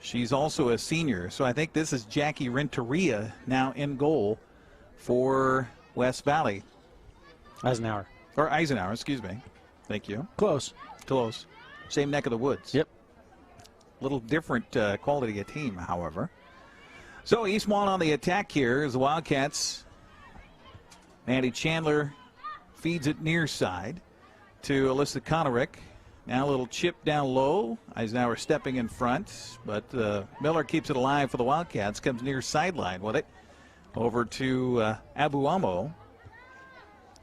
She's also a senior, so I think this is Jackie Renteria now in goal for West Valley. Eisenhower, excuse me. Thank you. Close. Same neck of the woods. Yep. Little different quality of team, however. So Eastmont on the attack here as the Wildcats. Maddie Chandler feeds it near side to Alyssa Konarick. Now a little chip down low. Eisenhower stepping in front, but Miller keeps it alive for the Wildcats. Comes near sideline with it. Over to Abuamo.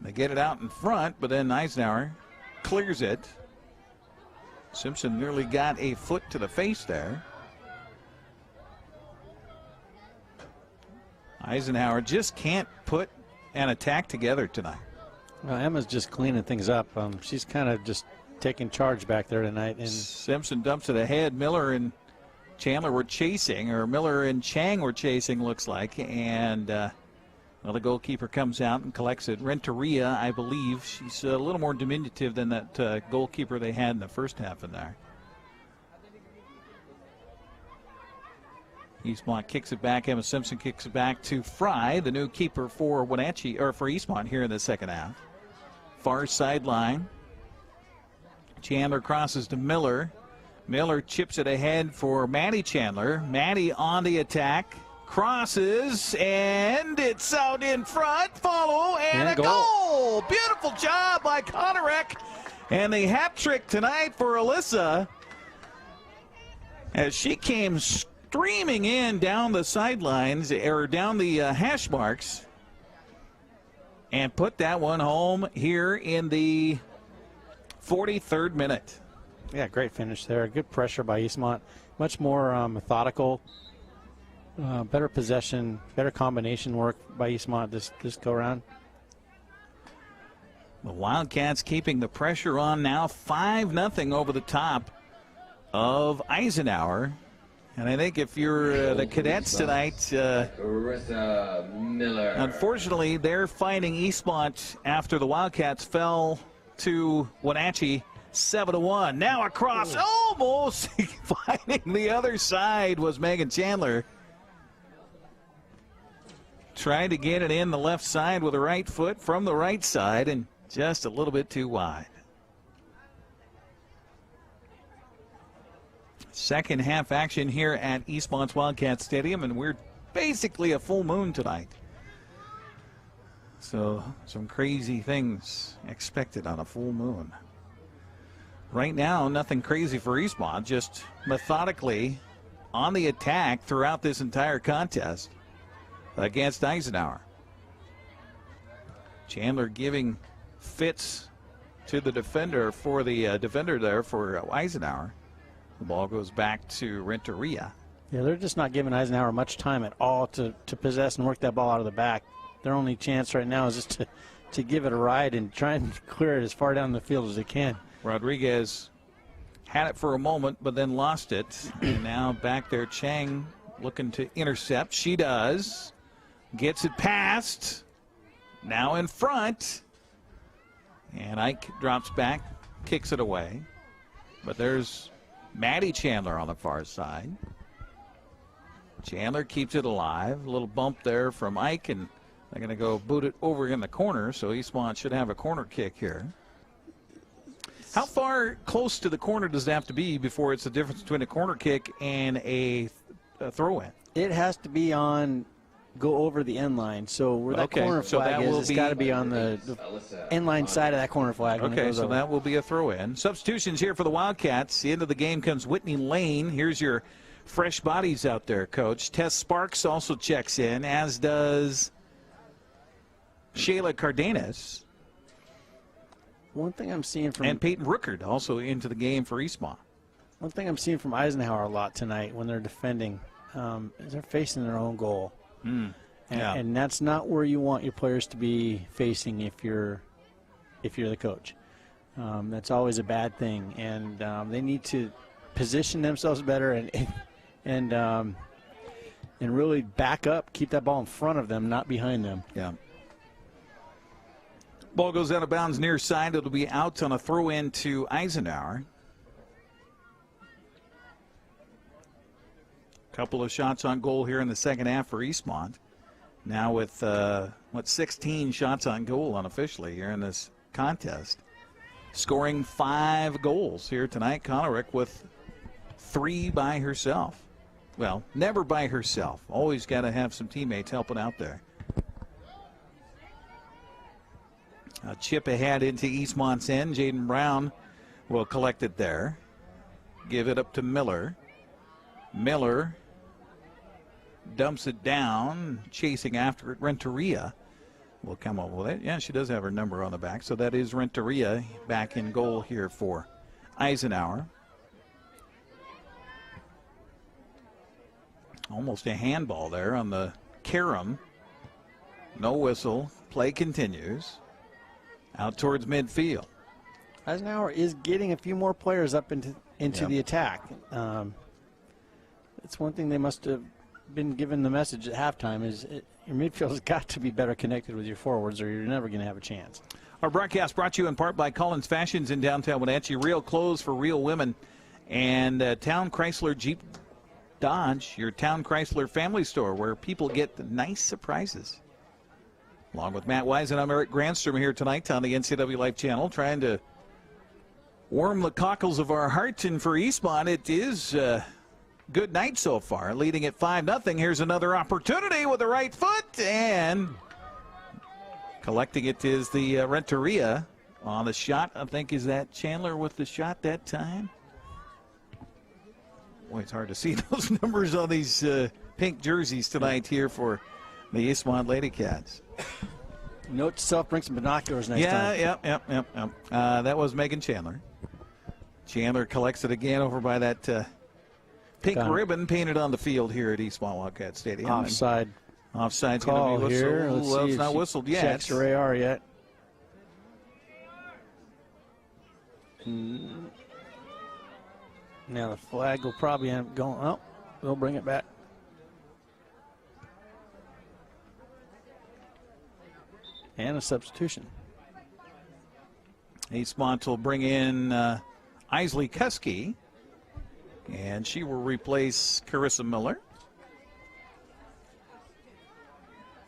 They get it out in front, but then Eisenhower clears it. Simpson nearly got a foot to the face there. Eisenhower just can't put an attack together tonight. Well, Emma's just cleaning things up. She's kind of just taking charge back there tonight. And Simpson dumps it ahead. Miller and Chandler were chasing, or Miller and Chang were chasing, looks like. And well, the goalkeeper comes out and collects it. Renteria, I believe. She's a little more diminutive than that goalkeeper they had in the first half in there. Eastmont kicks it back. Emma Simpson kicks it back to Fry, the new keeper for Wenatchee, or for Eastmont here in the second half. Far sideline. Chandler crosses to Miller. Miller chips it ahead for Maddie Chandler. Maddie on the attack. Crosses, and it's out in front. Follow, and a goal. Beautiful job by Konarek. And the hat trick tonight for Alyssa as she came streaming in down the sidelines, or down the hash marks, and put that one home here in the 43rd minute. yeah, great finish there. Good pressure by Eastmont. Much more methodical, better possession, better combination work by Eastmont this go around. The Wildcats keeping the pressure on now, 5-0 over the top of Eisenhower. And I think if you're the Cadets tonight, Carissa Miller. unfortunately, they're finding Eastmont after the Wildcats fell to Wenatchee 7-1. Now across, almost finding the other side was Megan Chandler. Tried to get it in the left side with the right foot from the right side, and just a little bit too wide. Second half action here at Eastmont's Wildcat Stadium, and we're basically a full moon tonight. So some crazy things expected on a full moon. Right now, nothing crazy for Eastmont, just methodically on the attack throughout this entire contest against Eisenhower. Chandler giving fits to the defender for the defender there for Eisenhower. The ball goes back to Renteria. Yeah, they're just not giving Eisenhower much time at all to possess and work that ball out of the back. Their only chance right now is just to give it a ride and try and clear it as far down the field as they can. Rodriguez had it for a moment, but then lost it. And now back there, Chang looking to intercept. She does. Gets it past. Now in front. And Ike drops back, kicks it away. But there's Maddie Chandler on the far side. Chandler keeps it alive. A little bump there from Ike, and they're going to go boot it over in the corner, so Eastmont should have a corner kick here. How far close to the corner does it have to be before it's the difference between a corner kick and a throw-in? It has to be on, go over the end line. So where that corner flag is, it's got to be on the end line side of that corner flag. Okay, so that will be a throw-in. Substitutions here for the Wildcats. The end of the game comes Whitney Lane. Here's your fresh bodies out there, Coach. Tess Sparks also checks in, as does Shayla Cardenas. One thing I'm seeing from... And Peyton Rookard also into the game for Eastmont. One thing I'm seeing from Eisenhower a lot tonight when they're defending is they're facing their own goal. And that's not where you want your players to be facing if you're the coach. That's always a bad thing, and they need to position themselves better and really back up, keep that ball in front of them, not behind them. Yeah. Ball goes out of bounds near side. It'll be out on a throw-in to Eisenhower. Couple of shots on goal here in the second half for Eastmont. Now with, 16 shots on goal unofficially here in this contest. Scoring 5 goals here tonight. Konarek with 3 by herself. well, never by herself. Always got to have some teammates helping out there. A chip ahead into Eastmont's end. Jaden Brown will collect it there. Give it up to Miller. Miller dumps it down, chasing after it. Renteria will come up with it. Yeah, she does have her number on the back, so that is Renteria back in goal here for Eisenhower. Almost a handball there on the carom. No whistle. Play continues. Out towards midfield. Eisenhower is getting a few more players up into the attack. It's one thing they must have been given the message at halftime is your midfield has got to be better connected with your forwards or you're never going to have a chance. Our broadcast brought to you in part by Collins Fashions in downtown Wenatchee. Real clothes for real women. And Town Chrysler Jeep Dodge, your Town Chrysler family store where people get the nice surprises. Along with Matt Wise and I'm Eric Grandstrom here tonight on the NCAA Life Channel, trying to warm the cockles of our heart. And for Eastmont, it is a good night so far, leading at 5-0. Here's another opportunity with the right foot, and collecting it is the Renteria on the shot. I think, is that Chandler with the shot that time? Boy, it's hard to see those numbers on these pink jerseys tonight here for the Eastmont Lady Cats. Note to self, bring some binoculars next time. Yep. That was Megan Chandler. Chandler collects it again over by that pink ribbon painted on the field here at Eastmont Wildcat Stadium. Offside. Offside's Call going to be here. whistled. Let's Well, see it's if not she whistled yet. checks her AR yet. Now the flag will probably end up going. Oh, they'll bring it back. And a substitution. Eastmont will bring in Isley Kuski, and she will replace Carissa Miller.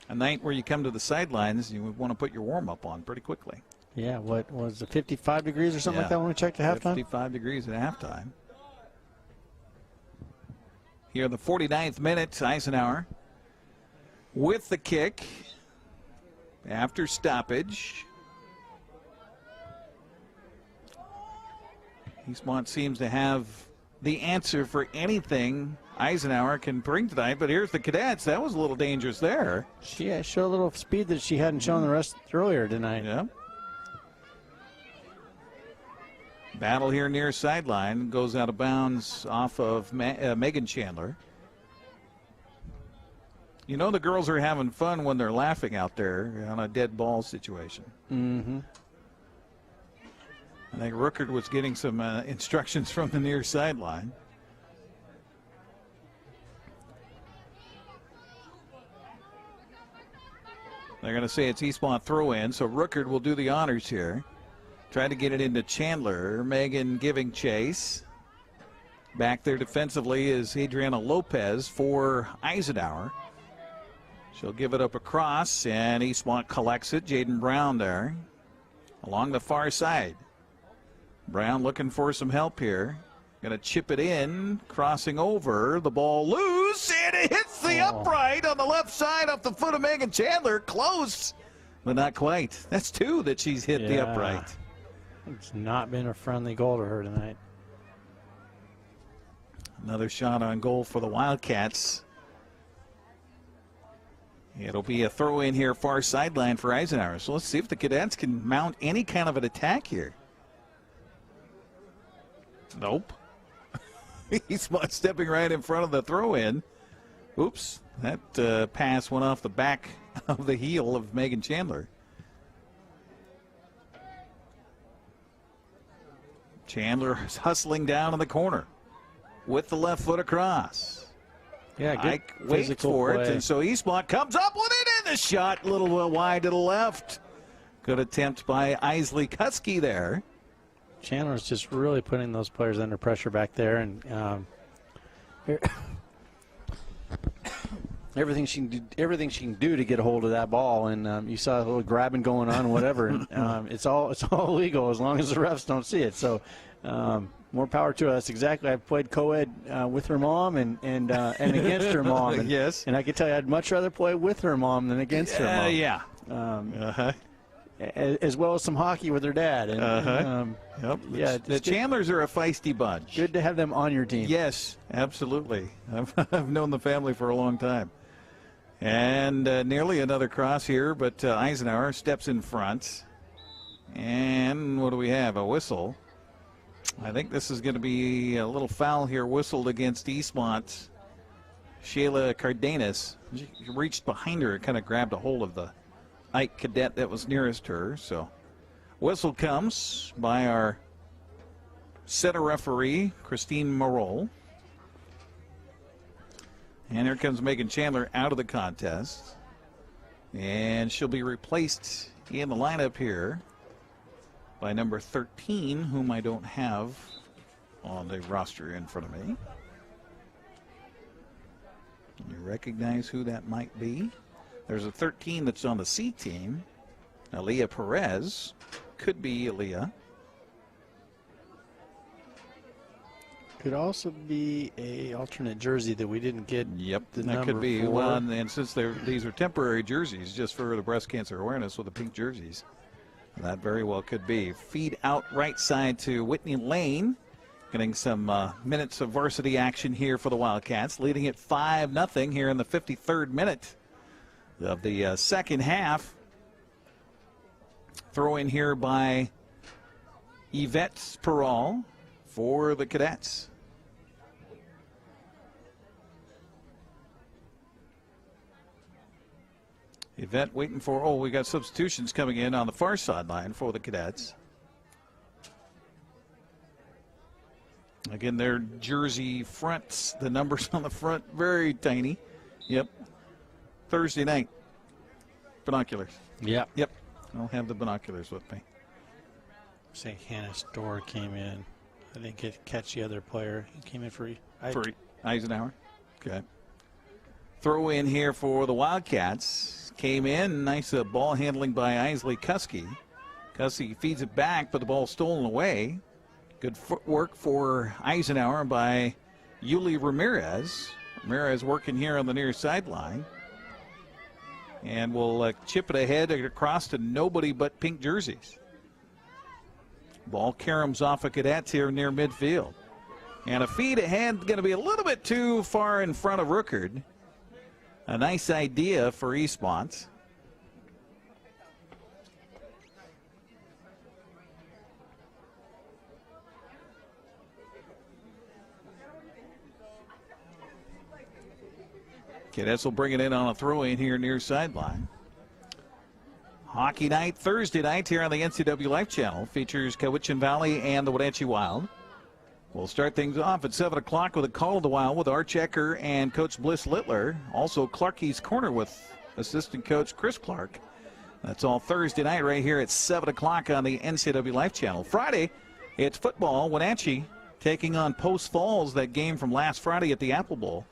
A night where you come to the sidelines, you would want to put your warm-up on pretty quickly. Yeah, what was it, 55 degrees or something like that when we checked at halftime? 55 degrees at halftime. Here in the 49th minute, Eisenhower with the kick after stoppage. Eastmont seems to have the answer for anything Eisenhower can bring tonight, but here's the Cadets. That was a little dangerous there. She showed a little speed that she hadn't shown the rest earlier tonight. Yeah. Battle here near sideline. Goes out of bounds off of Megan Chandler. You know the girls are having fun when they're laughing out there on a dead ball situation. Mm-hmm. I think Rookert was getting some instructions from the near sideline. They're going to say it's Eastmont throw-in, so Rookert will do the honors here. Try to get it into Chandler. Megan giving chase. Back there defensively is Adriana Lopez for Eisenhower. She'll give it up across, and Eastmont collects it. Jaden Brown there along the far side. Brown looking for some help here. Going to chip it in, crossing over. The ball loose, and it hits the upright on the left side off the foot of Megan Chandler. Close, but not quite. That's two that she's hit the upright. It's not been a friendly goal to her tonight. Another shot on goal for the Wildcats. It'll be a throw in here, far sideline for Eisenhower. So let's see if the Cadets can mount any kind of an attack here. Nope. He's stepping right in front of the throw in. Oops, that pass went off the back of the heel of Megan Chandler. Chandler is hustling down in the corner with the left foot across. Yeah, good Ike waits for it, and so Eastmont comes up with it, and the shot a little wide to the left. Good attempt by Isley Kuski there. Chandler's just really putting those players under pressure back there, and everything she can do to get a hold of that ball. And you saw a little grabbing going on, whatever. And it's all legal as long as the refs don't see it. So More power to her. That's exactly. I played co-ed with her mom and against her mom. And, yes. And I can tell you, I'd much rather play with her mom than against her mom. Yeah. As well as some hockey with her dad. And, Yep. Yeah, The Chandlers are a feisty bunch. good to have them on your team. Yes, absolutely. I've known the family for a long time. And nearly another cross here, but Eisenhower steps in front. And what do we have? A whistle. I think this is going to be a little foul here, whistled against Eastmont. Shayla Cardenas, she reached behind her and kind of grabbed a hold of the Ike cadet that was nearest her. So whistle comes by our center referee, Christine Marol. And here comes Megan Chandler out of the contest. And she'll be replaced in the lineup here by number 13, whom I don't have on the roster in front of me. Can you recognize who that might be? There's a 13 that's on the C team. Aaliyah Perez. Could be Aaliyah. Could also be a alternate jersey that we didn't get. Yep, the that number could be. for. Well, and since these are temporary jerseys, just for the breast cancer awareness with the pink jerseys, that very well could be. Feed out right side to Whitney Lane, getting some minutes of varsity action here for the Wildcats, leading at 5-0 here in the 53rd minute of the second half. Throw in here by Yvette Peral for the Cadets. Yvette waiting for, we got substitutions coming in on the far sideline for the Cadets. Again, their jersey fronts, the numbers on the front, very tiny. Yep. Thursday night. Binoculars. Yeah. Yep. I'll have the binoculars with me. Say Hannah Storr came in. I didn't catch the other player. He came in for Eisenhower. Okay. Throw in here for the Wildcats. Came in. Nice ball handling by Isley Kuski. Kuski feeds it back, but the ball stolen away. Good footwork for Eisenhower by Yuli Ramirez. Ramirez working here on the near sideline. And we'll chip it ahead across to nobody but pink jerseys. Ball caroms off of Cadets here near midfield. And a feed ahead, going to be a little bit too far in front of Rookard. A nice idea for Eastmont. Cadets will bring it in on a throw-in here near sideline. Hockey night Thursday night here on the NCW Life Channel features Cowichan Valley and the Wenatchee Wild. We'll start things off at 7 o'clock with a Call of the Wild with Art Checker and Coach Bliss Littler. Also Clarkie's Corner with assistant coach Chris Clark. That's all Thursday night right here at 7 o'clock on the NCW Life Channel. Friday, it's football. Wenatchee taking on Post Falls, that game from last Friday at the Apple Bowl.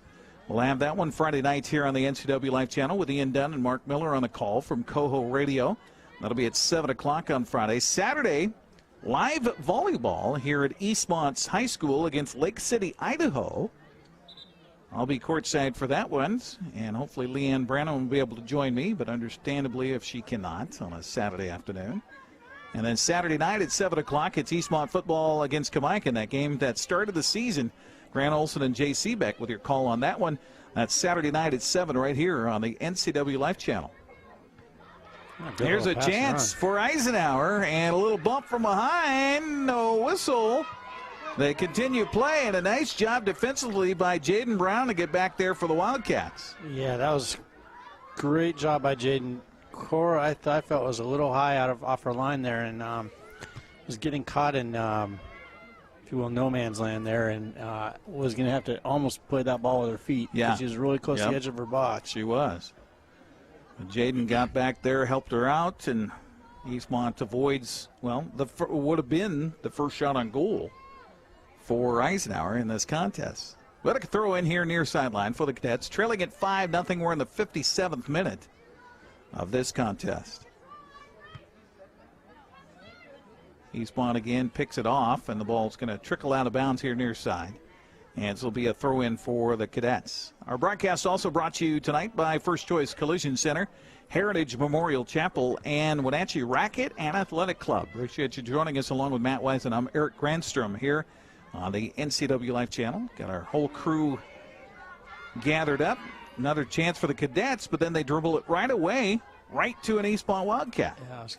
We'll have that one Friday night here on the NCW Life Channel with Ian Dunn and Mark Miller on the call from Coho Radio. That'll be at 7 o'clock on Friday. Saturday, live volleyball here at Eastmont's High School against Lake City, Idaho. I'll be courtside for that one, and hopefully Leanne Branham will be able to join me, but understandably if she cannot on a Saturday afternoon. And then Saturday night at 7 o'clock, it's Eastmont football against Kamaikan, that game that started the season. Grant Olson and Jay Seebeck with your call on that one. That's Saturday night at 7 right here on the NCW Life Channel. Here's a chance for Eisenhower, and a little bump from behind. No whistle. They continue playing. A nice job defensively by Jaden Brown to get back there for the Wildcats. Yeah, that was great job by Jaden. Cora, I felt was a little high off her line there, and was getting caught in, if you will, no man's land there, and was going to have to almost play that ball with her feet. Yeah. She was really close to the edge of her box. She was. Jaden got back there, helped her out, and Eastmont avoids, would have been the first shot on goal for Eisenhower in this contest. But a throw in here near sideline for the Cadets, trailing at 5-0. We're in the 57th minute of this contest. Eastmont again picks it off, and the ball's going to trickle out of bounds here near side. And this will be a throw-in for the Cadets. Our broadcast also brought to you tonight by First Choice Collision Center, Heritage Memorial Chapel, and Wenatchee Racket and Athletic Club. Appreciate you joining us along with Matt Wise, and I'm Eric Granstrom here on the NCW Life Channel. Got our whole crew gathered up. Another chance for the Cadets, but then they dribble it right away, right to an Eastmont Wildcat. Yeah, it was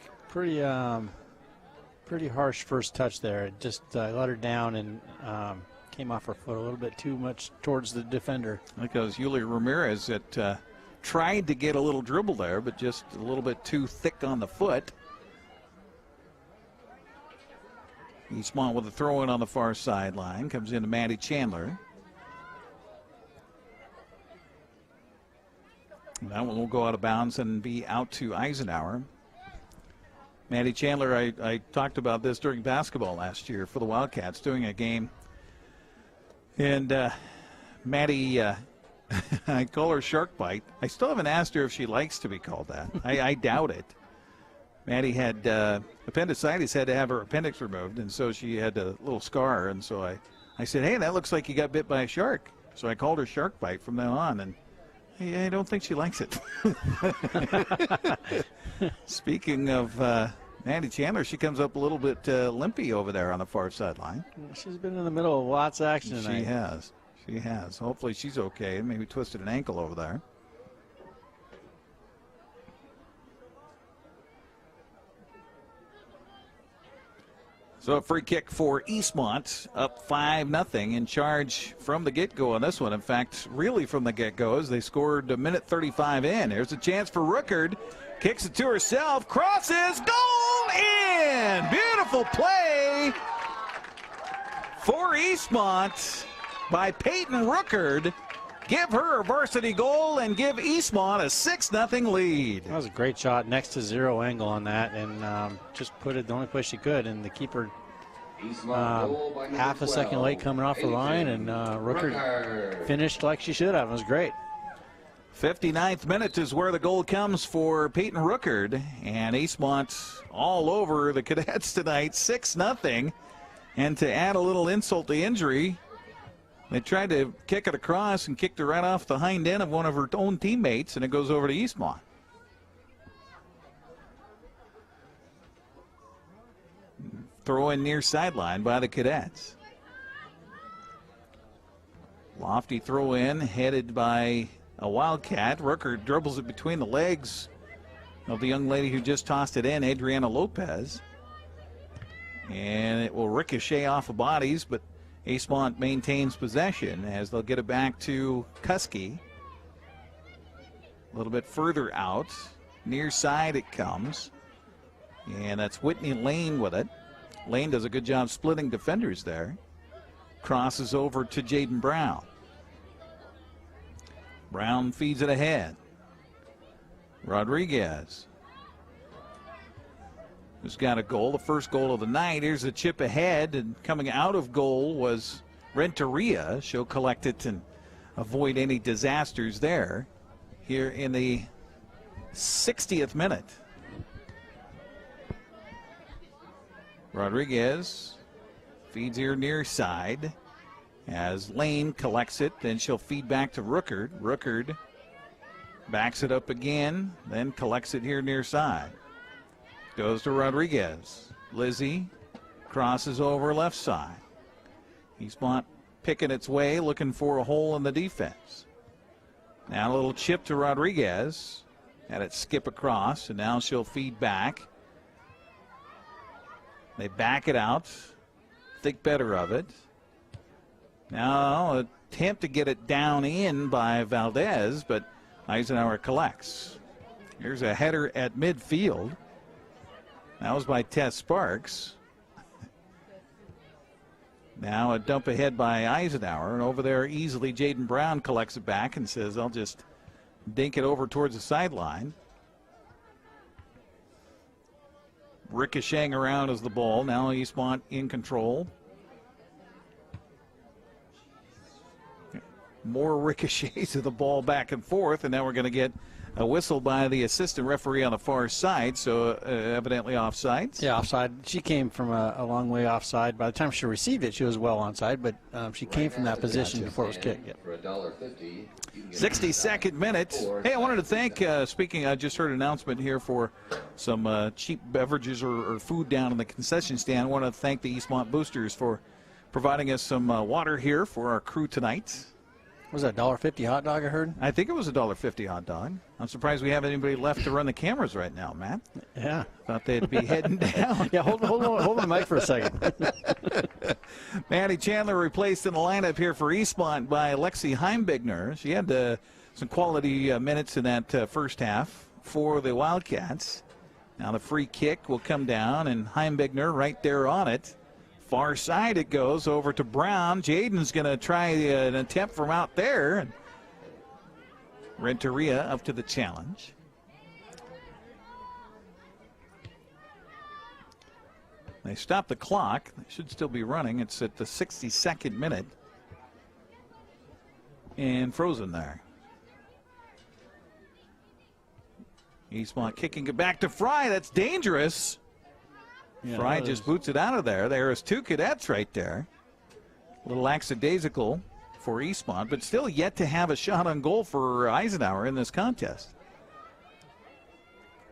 pretty harsh first touch there. It just let her down and came off her foot a little bit too much towards the defender. Because Yuli Ramirez that tried to get a little dribble there, but just a little bit too thick on the foot. Eastmont with a throw in on the far sideline. Comes into Maddie Chandler. That one will go out of bounds and be out to Eisenhower. Maddie Chandler, I talked about this during basketball last year for the Wildcats, doing a game. And Maddie, I call her Shark Bite. I still haven't asked her if she likes to be called that. I doubt it. Maddie had appendicitis, had to have her appendix removed, and so she had a little scar. And so I said, hey, that looks like you got bit by a shark. So I called her Shark Bite from now on, and I don't think she likes it. Speaking of Maddie Chandler, she comes up a little bit limpy over there on the far sideline. She's been in the middle of lots of action tonight. She has. She has. Hopefully she's okay. Maybe twisted an ankle over there. So a free kick for Eastmont, up 5-0, in charge from the get-go on this one. In fact, really from the get-go, as they scored a minute 35 in. There's a chance for Rookard. Kicks it to herself, crosses, goal in! Beautiful play for Eastmont by Peyton Rookard. Give her a varsity goal and give Eastmont a 6-0 lead. That was a great shot, next to zero angle on that, and just put it the only place she could, and the keeper half a second late coming off the line, and Rookard finished like she should have. It was great. 59th minute is where the goal comes for Peyton Rookard, and Eastmont all over the Cadets tonight, 6-0. And to add a little insult to injury, they tried to kick it across and kicked it right off the hind end of one of her own teammates, and it goes over to Eastmont. Throw in near sideline by the Cadets. Lofty throw in headed by a Wildcat. Rookard dribbles it between the legs of the young lady who just tossed it in, Adriana Lopez. And it will ricochet off of bodies, but Eastmont maintains possession as they'll get it back to Kuski. A little bit further out. Near side it comes. And that's Whitney Lane with it. Lane does a good job splitting defenders there. Crosses over to Jaden Brown. Brown feeds it ahead. Rodriguez, who's got a goal, the first goal of the night. Here's a chip ahead, and coming out of goal was Renteria. She'll collect it and avoid any disasters there here in the 60th minute. Rodriguez feeds here near side as Lane collects it. Then she'll feed back to Rookard. Rookard backs it up again, then collects it here near side. Goes to Rodriguez. Lizzie crosses over left side. Eastmont picking its way, looking for a hole in the defense. Now a little chip to Rodriguez. Had it skip across, and now she'll feed back. They back it out. Think better of it. Now attempt to get it down in by Valdez, but Eisenhower collects. Here's a header at midfield. That was by Tess Sparks. Now a dump ahead by Eisenhower, and over there easily Jaden Brown collects it back and says, I'll just dink it over towards the sideline. Ricocheting around as the ball. Now Eastmont in control. More ricochets of the ball back and forth, and now we're going to get A whistle by the assistant referee on the far side, so evidently offsides. Yeah, offside. She came from a long way offside. By the time she received it, she was well onside, but she came from that position before it was kicked. Yeah. For $1.50. 62nd minute. Hey, I wanted to thank, speaking, I just heard an announcement here for some cheap beverages or food down in the concession stand. I want to thank the Eastmont Boosters for providing us some water here for our crew tonight. Was that $1.50 hot dog I heard? I think it was a $1.50 hot dog. I'm surprised we have anybody left to run the cameras right now, Matt. Yeah. Thought they'd be heading down. Yeah, hold the mic for a second. Maddie Chandler replaced in the lineup here for Eastmont by Lexi Heimbigner. She had some quality minutes in that first half for the Wildcats. Now the free kick will come down, and Heimbigner right there on it. Far side it goes over to Brown. Jaden's going to try an attempt from out there. Renteria up to the challenge. They stop the clock. They should still be running. It's at the 62nd minute. And frozen there. Eastmont kicking it back to Fry. That's dangerous. Yeah, Fry just boots it out of there. There's two cadets right there. A little lackadaisical for Eastmont, but still yet to have a shot on goal for Eisenhower in this contest.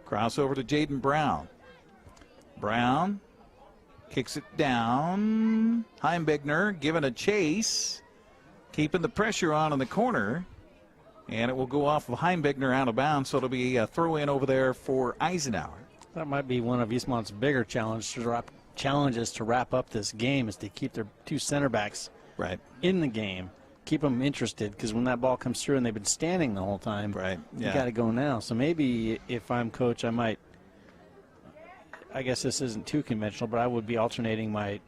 Crossover to Jaden Brown. Brown kicks it down. Heimbigner giving a chase, keeping the pressure on in the corner, and it will go off of Heimbigner out of bounds, so it'll be a throw in over there for Eisenhower. That might be one of Eastmont's bigger challenges to wrap up this game, is to keep their two center backs in the game, keep them interested, because when that ball comes through and they've been standing the whole time, you got to go now. So maybe if I'm coach, I guess this isn't too conventional, but I would be alternating my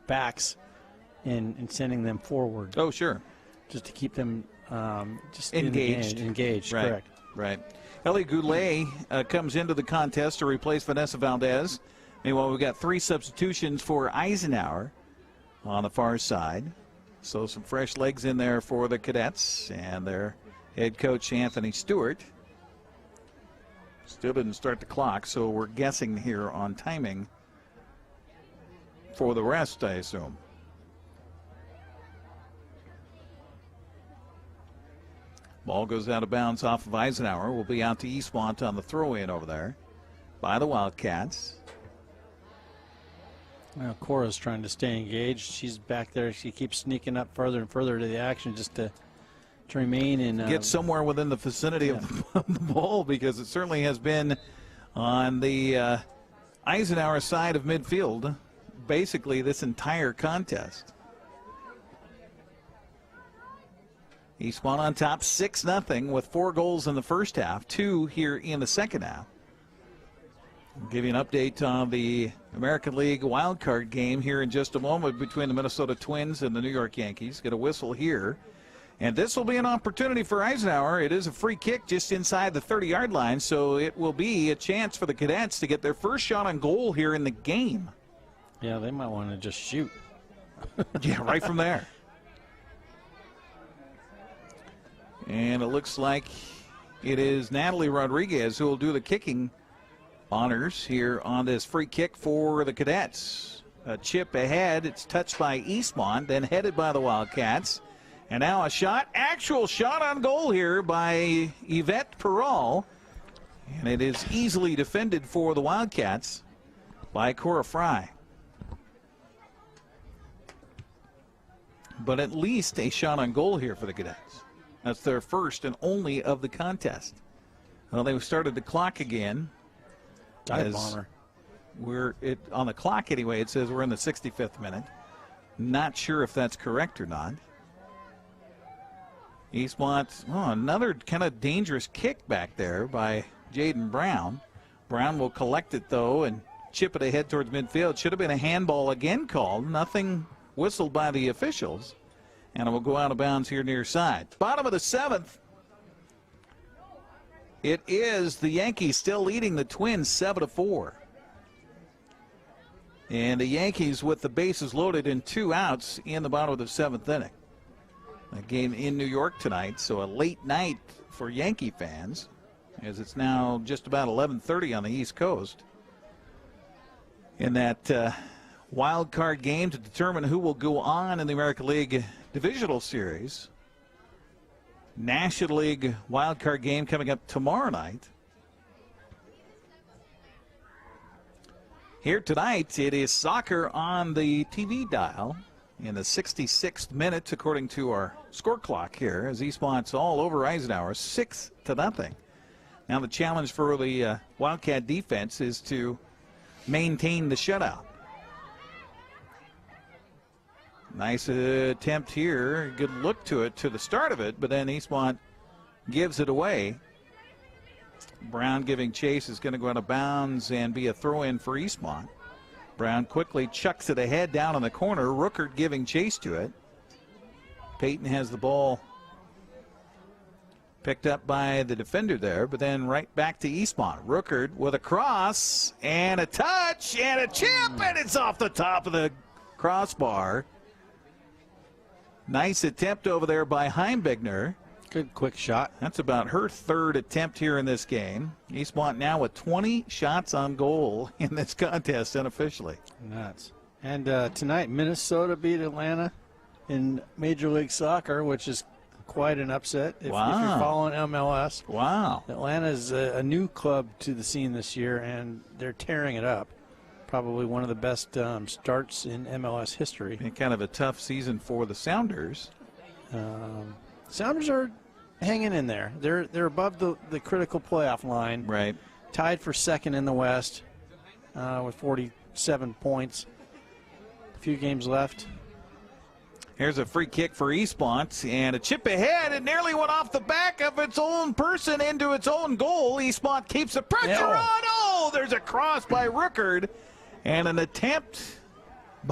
backs and sending them forward. Oh, sure. Just to keep them just engaged. Engaged, right. Correct. Right. Ellie Goulet comes into the contest to replace Vanessa Valdez. Meanwhile, we've got 3 substitutions for Eisenhower on the far side. So some fresh legs in there for the cadets and their head coach, Anthony Stewart. Still didn't start the clock, so we're guessing here on timing for the rest, I assume. Ball goes out of bounds off of Eisenhower. Will be out to Eastmont on the throw-in over there by the Wildcats. Well, Cora's trying to stay engaged. She's back there. She keeps sneaking up further and further to the action just to remain in. Get somewhere within the vicinity of the ball, because it certainly has been on the Eisenhower side of midfield basically this entire contest. Eastmont on top 6-0 with 4 goals in the first half, 2 here in the second half. I'll give you an update on the American League wild card game here in just a moment between the Minnesota Twins and the New York Yankees. Get a whistle here. And this will be an opportunity for Eisenhower. It is a free kick just inside the 30-yard line, so it will be a chance for the Cadets to get their first shot on goal here in the game. Yeah, they might want to just shoot. Yeah, right from there. And it looks like it is Natalie Rodriguez who will do the kicking honors here on this free kick for the Cadets. A chip ahead. It's touched by Eastmont, then headed by the Wildcats. And now a shot, actual shot on goal here by Yvette Peral. And it is easily defended for the Wildcats by Cora Fry. But at least a shot on goal here for the Cadets. That's their first and only of the contest. Well, they started the clock again. Dive bomber. On the clock anyway, it says we're in the 65th minute. Not sure if that's correct or not. Eastmont, another kind of dangerous kick back there by Jaden Brown. Brown will collect it, though, and chip it ahead towards midfield. Should have been a handball again called. Nothing whistled by the officials. And it will go out of bounds here near side. Bottom of the 7th. It is the Yankees still leading the Twins 7-4. And the Yankees with the bases loaded and 2 outs in the bottom of the 7th inning. A game in New York tonight, so a late night for Yankee fans, as it's now just about 11:30 on the East Coast. In that wild card game to determine who will go on in the American League Divisional Series. National League wild card game coming up tomorrow night. Here tonight, it is soccer on the TV dial in the 66th minute, according to our score clock here, as Eastmont's all over Eisenhower, 6-0. Now the challenge for the Wildcat defense is to maintain the shutout. Nice attempt here, good look to it to the start of it, but then Eastmont gives it away. Brown giving chase is going to go out of bounds and be a throw-in for Eastmont. Brown quickly chucks it ahead down in the corner. Rookert giving chase to it. Peyton has the ball picked up by the defender there, but then right back to Eastmont. Rookert with a cross and a touch and a chip, and it's off the top of the crossbar. Nice attempt over there by Heimbigner. Good quick shot. That's about her third attempt here in this game. Eastmont now with 20 shots on goal in this contest unofficially. Nuts. And tonight, Minnesota beat Atlanta in Major League Soccer, which is quite an upset if you're following MLS. Wow. Atlanta is a new club to the scene this year, and they're tearing it up. Probably one of the best starts in MLS history. And kind of a tough season for the Sounders. Sounders are hanging in there. They're above the critical playoff line. Right. Tied for second in the West with 47 points. A few games left. Here's a free kick for Eastmont, and a chip ahead. It nearly went off the back of its own person into its own goal. Eastmont keeps the pressure on. Oh, there's a cross by Rookert, and an attempt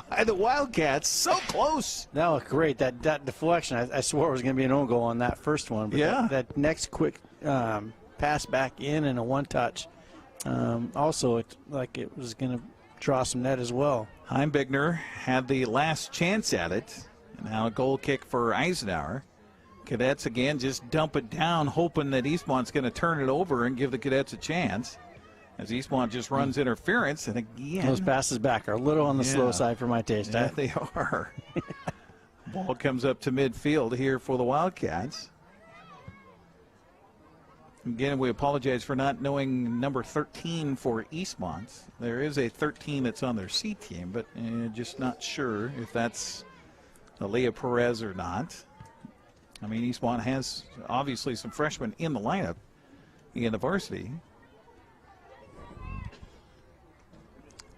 by the Wildcats. So close. That looked great. That deflection, I swore it was going to be an own goal on that first one. But yeah. That next quick pass back in and a one-touch. Also, it like it was going to draw some net as well. Heimbigner had the last chance at it. Now a goal kick for Eisenhower. Cadets again just dump it down, hoping that Eastmont's going to turn it over and give the Cadets a chance. As Eastmont just runs interference, and again, those passes back are a little on the slow side for my taste. Yeah, they are. Ball comes up to midfield here for the Wildcats. Again, we apologize for not knowing number 13 for Eastmont. There is a 13 that's on their C team, but just not sure if that's Aaliyah Perez or not. I mean, Eastmont has obviously some freshmen in the lineup in the varsity.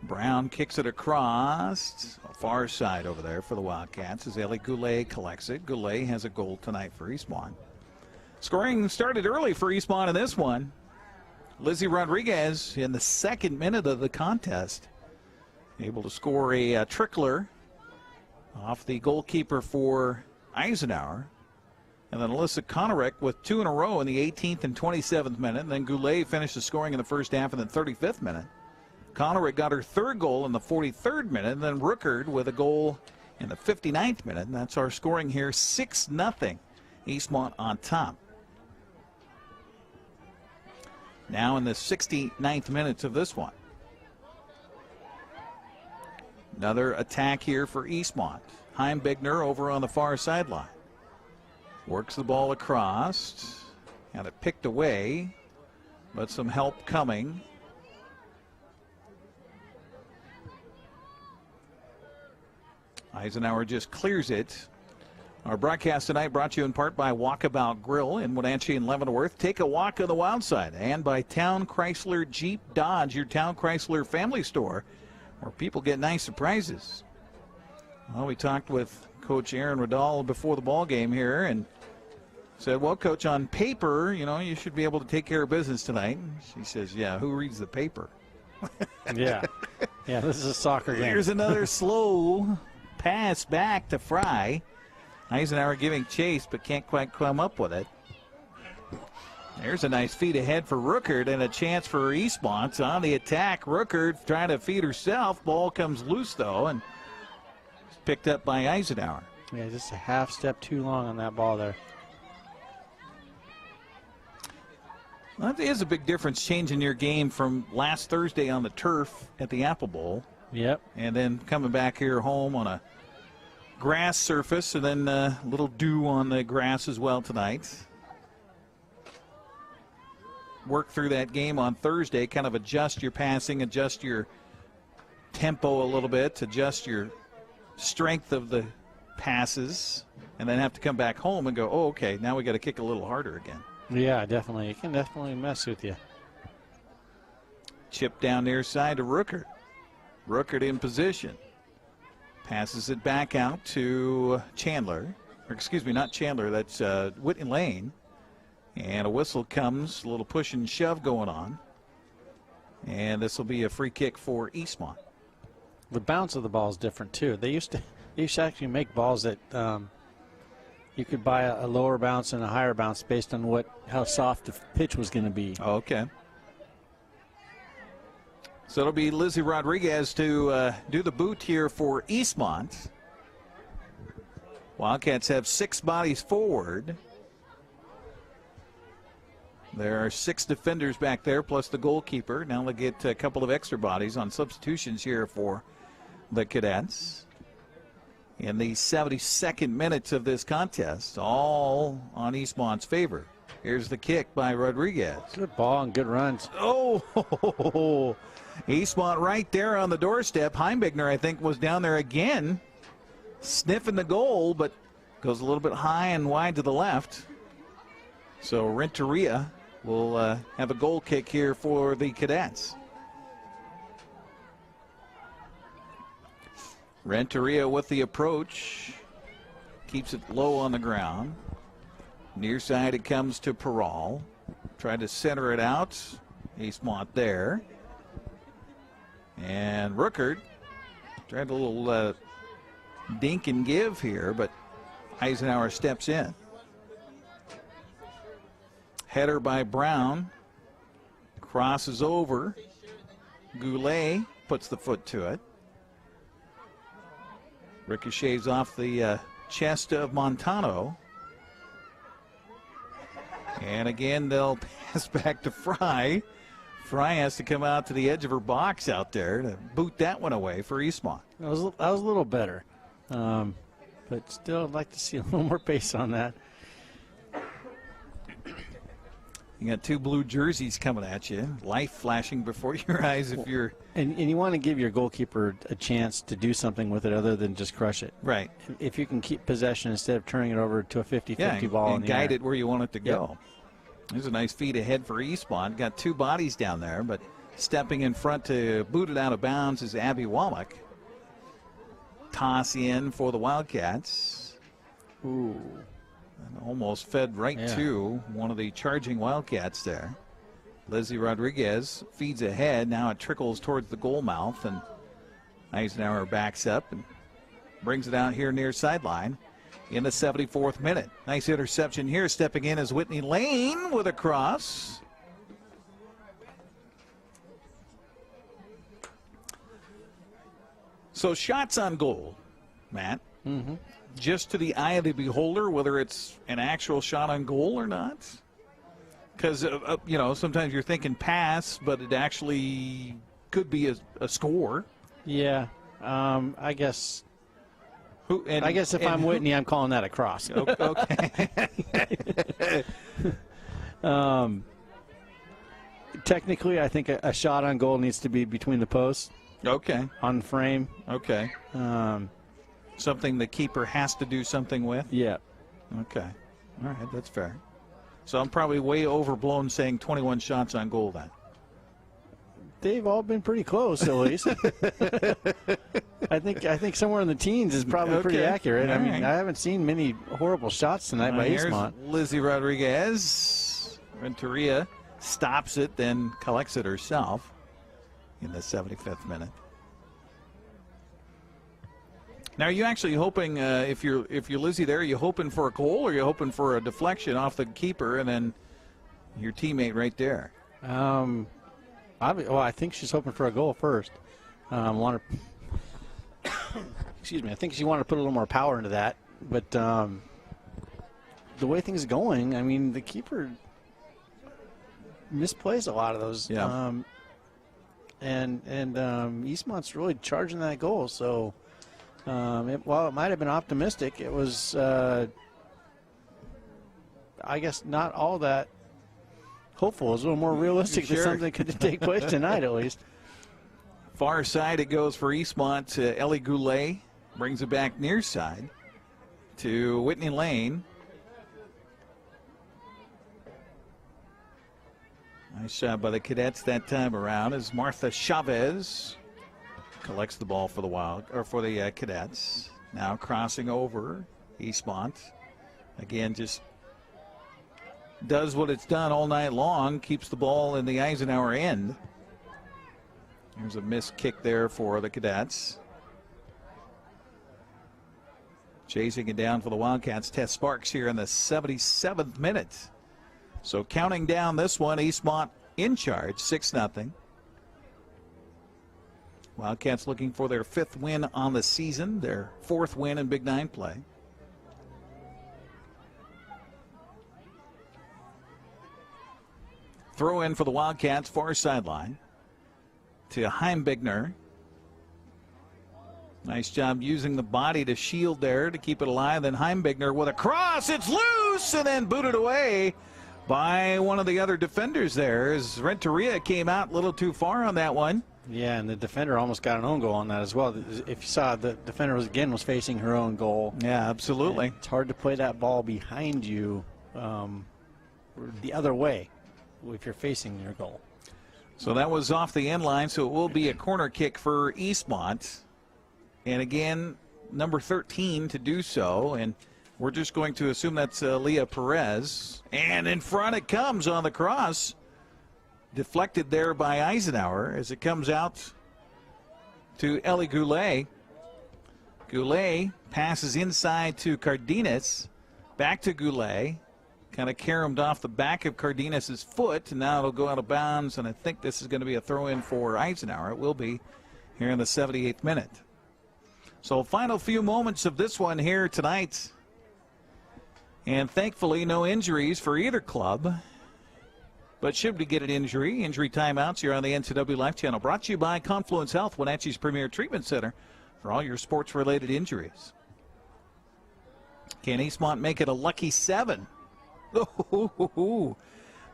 Brown kicks it across, far side over there for the Wildcats as Ellie Goulet collects it. Goulet has a goal tonight for Eastmont. Scoring started early for Eastmont in this one. Lizzie Rodriguez in the second minute of the contest, able to score a trickler off the goalkeeper for Eisenhower. And then Alyssa Konarek with two in a row in the 18th and 27th minute. And then Goulet finished the scoring in the first half in the 35th minute. Konarek got her third goal in the 43rd minute. And then Rookert with a goal in the 59th minute. And that's our scoring here, 6-0. Eastmont on top. Now in the 69th minutes of this one. Another attack here for Eastmont. Heimbigner over on the far sideline. Works the ball across. Had it picked away, but some help coming. Eisenhower just clears it. Our broadcast tonight brought to you in part by Walkabout Grill in Wenatchee and Leavenworth. Take a walk on the wild side. And by Town Chrysler Jeep Dodge, your Town Chrysler family store, where people get nice surprises. Well, we talked with Coach Aaron Riddall before the ball game here and said, well, Coach, on paper, you know, you should be able to take care of business tonight. She says, yeah, who reads the paper? Yeah, this is a soccer game. Here's another slow pass back to Fry. Eisenhower giving chase, but can't quite come up with it. There's a nice feed ahead for Rookert and a chance for Eastmont on the attack. Rookert trying to feed herself. Ball comes loose, though, and picked up by Eisenhower. Yeah, just a half step too long on that ball there. That is a big difference, changing your game from last Thursday on the turf at the Apple Bowl. Yep. And then coming back here home on a grass surface, and then a little dew on the grass as well tonight. Work through that game on Thursday, kind of adjust your passing, adjust your tempo a little bit, adjust your strength of the passes, and then have to come back home and go, oh, okay, now we got to kick a little harder again. Yeah, definitely. It can definitely mess with you. Chip down near side to Rookert. Rookert in position. Passes it back out to Chandler. Or excuse me, not Chandler, that's Whitney Lane. And a whistle comes, a little push and shove going on. And this will be a free kick for Eastmont. The bounce of the ball is different, too. They used to actually make balls that you could buy a lower bounce and a higher bounce based on how soft the pitch was going to be. Okay. So it'll be Lizzie Rodriguez to do the boot here for Eastmont. Wildcats have 6 bodies forward. There are 6 defenders back there, plus the goalkeeper. Now they get a couple of extra bodies on substitutions here for the Cadets. In the 72nd minutes of this contest, all on Eastmont's favor. Here's the kick by Rodriguez. Good ball and good runs. Oh, Eastmont right there on the doorstep. Heimbigner, I think, was down there again, sniffing the goal, but goes a little bit high and wide to the left. So Renteria will have a goal kick here for the Cadets. Renteria with the approach. Keeps it low on the ground. Near side it comes to Peral. Tried to center it out. Eastmont there. And Rookert tried a little dink and give here, but Eisenhower steps in. Header by Brown. Crosses over. Goulet puts the foot to it. Ricochets off the chest of Montano. And again, they'll pass back to Fry. Fry has to come out to the edge of her box out there to boot that one away for Eastmont. That was a little better. But still, I'd like to see a little more pace on that. You got 2 blue jerseys coming at you, life flashing before your eyes if you're... And you want to give your goalkeeper a chance to do something with it other than just crush it. Right. If you can keep possession instead of turning it over to a 50-50 ball and in the guide air. it where you want it to go. There's a nice feed ahead for Eastmont. Got 2 bodies down there, but stepping in front to boot it out of bounds is Abby Wallach. Toss in for the Wildcats. Ooh. And almost fed right to one of the charging Wildcats there. Lizzie Rodriguez feeds ahead. Now it trickles towards the goal mouth, and Eisenhower backs up and brings it out here near sideline in the 74th minute. Nice interception here. Stepping in is Whitney Lane with a cross. So shots on goal, Matt. Mm-hmm. Just to the eye of the beholder, whether it's an actual shot on goal or not. Because, sometimes you're thinking pass, but it actually could be a score. Yeah. I guess if I'm Whitney, I'm calling that a cross. Okay. Technically, I think a shot on goal needs to be between the posts. Okay. On the frame. Okay. Something the keeper has to do something with? Yeah. Okay. All right, that's fair. So I'm probably way overblown saying 21 shots on goal then. They've all been pretty close, at least. I think somewhere in the teens is probably pretty accurate. All I mean, right. I haven't seen many horrible shots tonight by Here's Eastmont. Lizzie Rodriguez. Renteria stops it, then collects it herself in the 75th minute. Now, are you actually hoping, if you're Lizzie there, are you hoping for a goal, or are you hoping for a deflection off the keeper and then your teammate right there? I think she's hoping for a goal first. Excuse me. I think she wanted to put a little more power into that. But the way things are going, I mean, the keeper misplays a lot of those. Yeah. And Eastmont's really charging that goal. So while it might have been optimistic, it was, I guess, not all that hopeful. It was a little more realistic that something could take place tonight, at least. Far side it goes for Eastmont. Ellie Goulet brings it back near side to Whitney Lane. Nice shot by the Cadets that time around as Martha Chavez collects the ball for the Cadets. Now crossing over Eastmont. Again, just does what it's done all night long, keeps the ball in the Eisenhower end. There's a missed kick there for the Cadets. Chasing it down for the Wildcats. Tess Sparks here in the 77th minute. So counting down this one, Eastmont in charge, 6-0. Wildcats looking for their 5th win on the season, their 4th win in Big 9 play. Throw in for the Wildcats, far sideline to Heimbigner. Nice job using the body to shield there to keep it alive. Then Heimbigner with a cross. It's loose and then booted away by one of the other defenders there as Renteria came out a little too far on that one. Yeah, and the defender almost got an own goal on that as well. If you saw, the defender was facing her own goal. Yeah, absolutely. And it's hard to play that ball behind you the other way if you're facing your goal. So that was off the end line, so it will be a corner kick for Eastmont. And again, number 13 to do so. And we're just going to assume that's Leah Perez. And in front it comes on the cross. Deflected there by Eisenhower as it comes out to Ellie Goulet. Goulet passes inside to Cardenas. Back to Goulet. Kind of caromed off the back of Cardenas' foot, and now it'll go out of bounds, and I think this is going to be a throw-in for Eisenhower. It will be here in the 78th minute. So final few moments of this one here tonight. And thankfully no injuries for either club. But should we get an injury timeouts here on the NCW Life Channel. Brought to you by Confluence Health, Wenatchee's premier treatment center for all your sports-related injuries. Can Eastmont make it a lucky 7? Oh,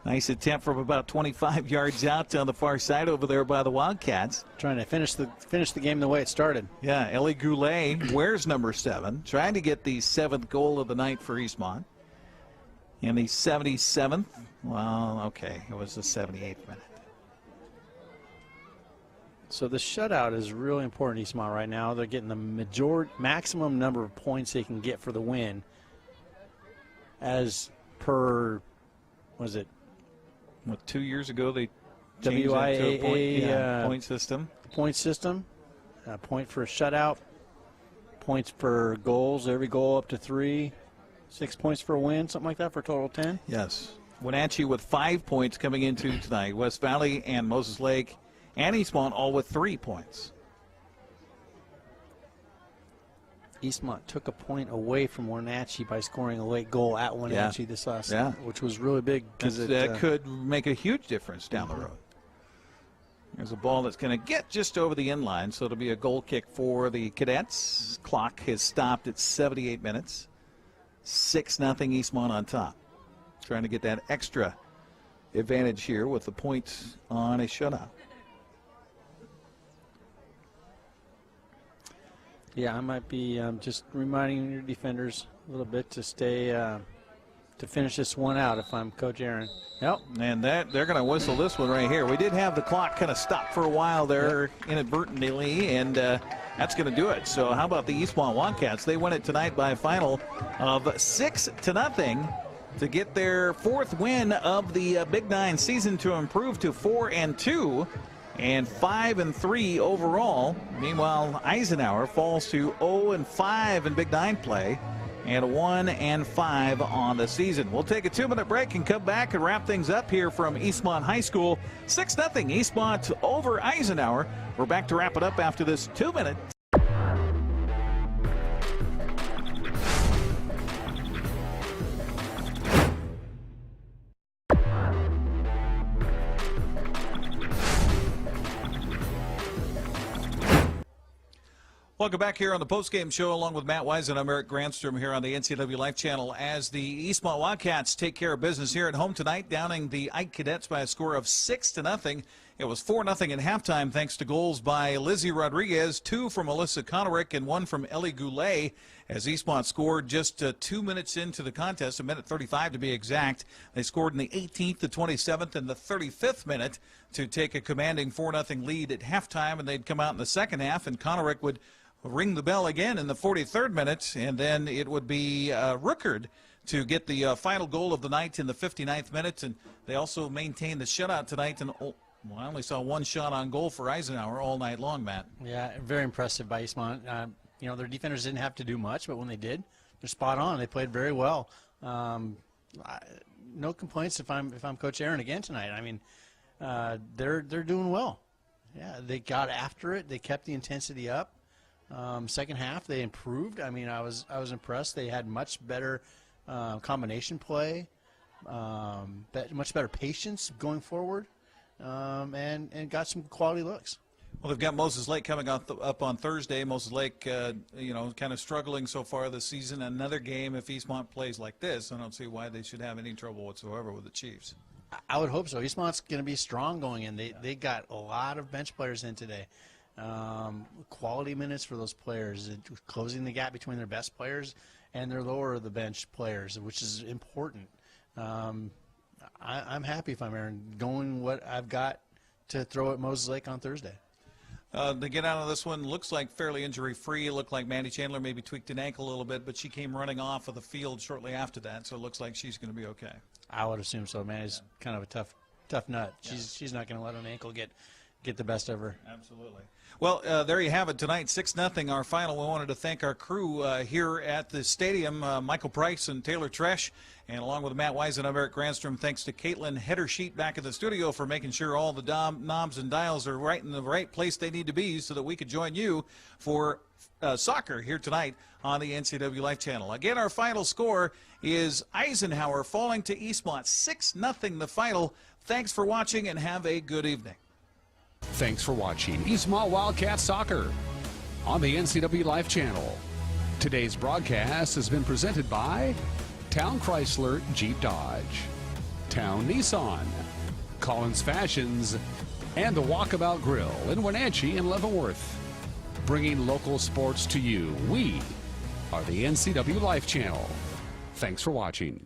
nice attempt from about 25 yards out on the far side over there by the Wildcats. Trying to finish the game the way it started. Yeah, Ellie Goulet wears number 7, trying to get the 7th goal of the night for Eastmont. In the 77th, well, okay, it was the 78th minute. So the shutout is really important to Eastmont right now. They're getting the maximum number of points they can get for the win. As per, was it? What, 2 years ago they changed that to a point system. Point system. Point for a shutout. Points for goals. Every goal up to 3. 6 points for a win, something like that, for a total of 10. Yes. Wenatchee with 5 points coming into tonight. West Valley and Moses Lake and Eastmont all with 3 points. Eastmont took a point away from Wenatchee by scoring a late goal at Wenatchee this last night, which was really big. That could make a huge difference down the road. There's a ball that's going to get just over the end line, so it'll be a goal kick for the Cadets. Clock has stopped at 78 minutes. 6-0 Eastmont on top. Trying to get that extra advantage here with the points on a shutout. Yeah, I might be just reminding your defenders a little bit to stay, to finish this one out if I'm Coach Aaron. Yep. And they're going to whistle this one right here. We did have the clock kind of stop for a while there inadvertently, and that's going to do it. So how about the Eastmont Wildcats? They win it tonight by a final of 6-0 to get their 4th win of the Big 9 season, to improve to 4-2. And 5-3 overall. Meanwhile, Eisenhower falls to 0-5 in Big 9 play and 1-5 on the season. We'll take a 2-minute break and come back and wrap things up here from Eastmont High School. 6-0 Eastmont over Eisenhower. We're back to wrap it up after this 2 minute. Welcome back here on the postgame show, along with Matt Wise and I'm Eric Granstrom here on the NCW Life Channel as the Eastmont Wildcats take care of business here at home tonight, downing the Ike Cadets by a score of 6-0. It was 4-0 at halftime thanks to goals by Lizzie Rodriguez, 2 from Alyssa Conorick and 1 from Ellie Goulet, as Eastmont scored just 2 minutes into the contest, a minute 35 to be exact. They scored in the 18th, the 27th, and the 35th minute to take a commanding 4-0 lead at halftime, and they'd come out in the second half, and Conorick would ring the bell again in the 43rd minute, and then it would be Rookard to get the final goal of the night in the 59th minute, and they also maintained the shutout tonight. And I only saw one shot on goal for Eisenhower all night long, Matt. Yeah, very impressive by Eastmont. Their defenders didn't have to do much, but when they did, they're spot on. They played very well. No complaints if I'm Coach Aaron again tonight. I mean, they're doing well. Yeah, they got after it. They kept the intensity up. Second half, they improved. I mean, I was impressed. They had much better combination play, much better patience going forward, and got some quality looks. Well, they've got Moses Lake coming up on Thursday. Moses Lake, kind of struggling so far this season. Another game, if Eastmont plays like this, I don't see why they should have any trouble whatsoever with the Chiefs. I would hope so. Eastmont's going to be strong going in. They got a lot of bench players in today. Quality minutes for those players, closing the gap between their best players and their lower of the bench players, which is important. I'm happy if I'm Aaron going what I've got to throw at Moses Lake on Thursday. They get out of this one, looks like fairly injury-free. Looked like Mandy Chandler maybe tweaked an ankle a little bit, but she came running off of the field shortly after that, so it looks like she's going to be okay. I would assume so. Mandy's kind of a tough nut. She's not going to let an ankle get the best of her. Absolutely. Well, there you have it tonight, 6-0, our final. We wanted to thank our crew here at the stadium, Michael Price and Taylor Tresh, and along with Matt Wise and I'm Eric Granstrom. Thanks to Caitlin Heddersheet back at the studio for making sure all the knobs and dials are right in the right place they need to be so that we could join you for soccer here tonight on the NCW Life Channel. Again, our final score is Eisenhower falling to Eastmont, 6-0 the final. Thanks for watching and have a good evening. Thanks for watching Eastmont Wildcat Soccer on the NCW Life Channel. Today's broadcast has been presented by Town Chrysler Jeep Dodge, Town Nissan, Collins Fashions, and the Walkabout Grill in Wenatchee and Leavenworth. Bringing local sports to you, we are the NCW Life Channel. Thanks for watching.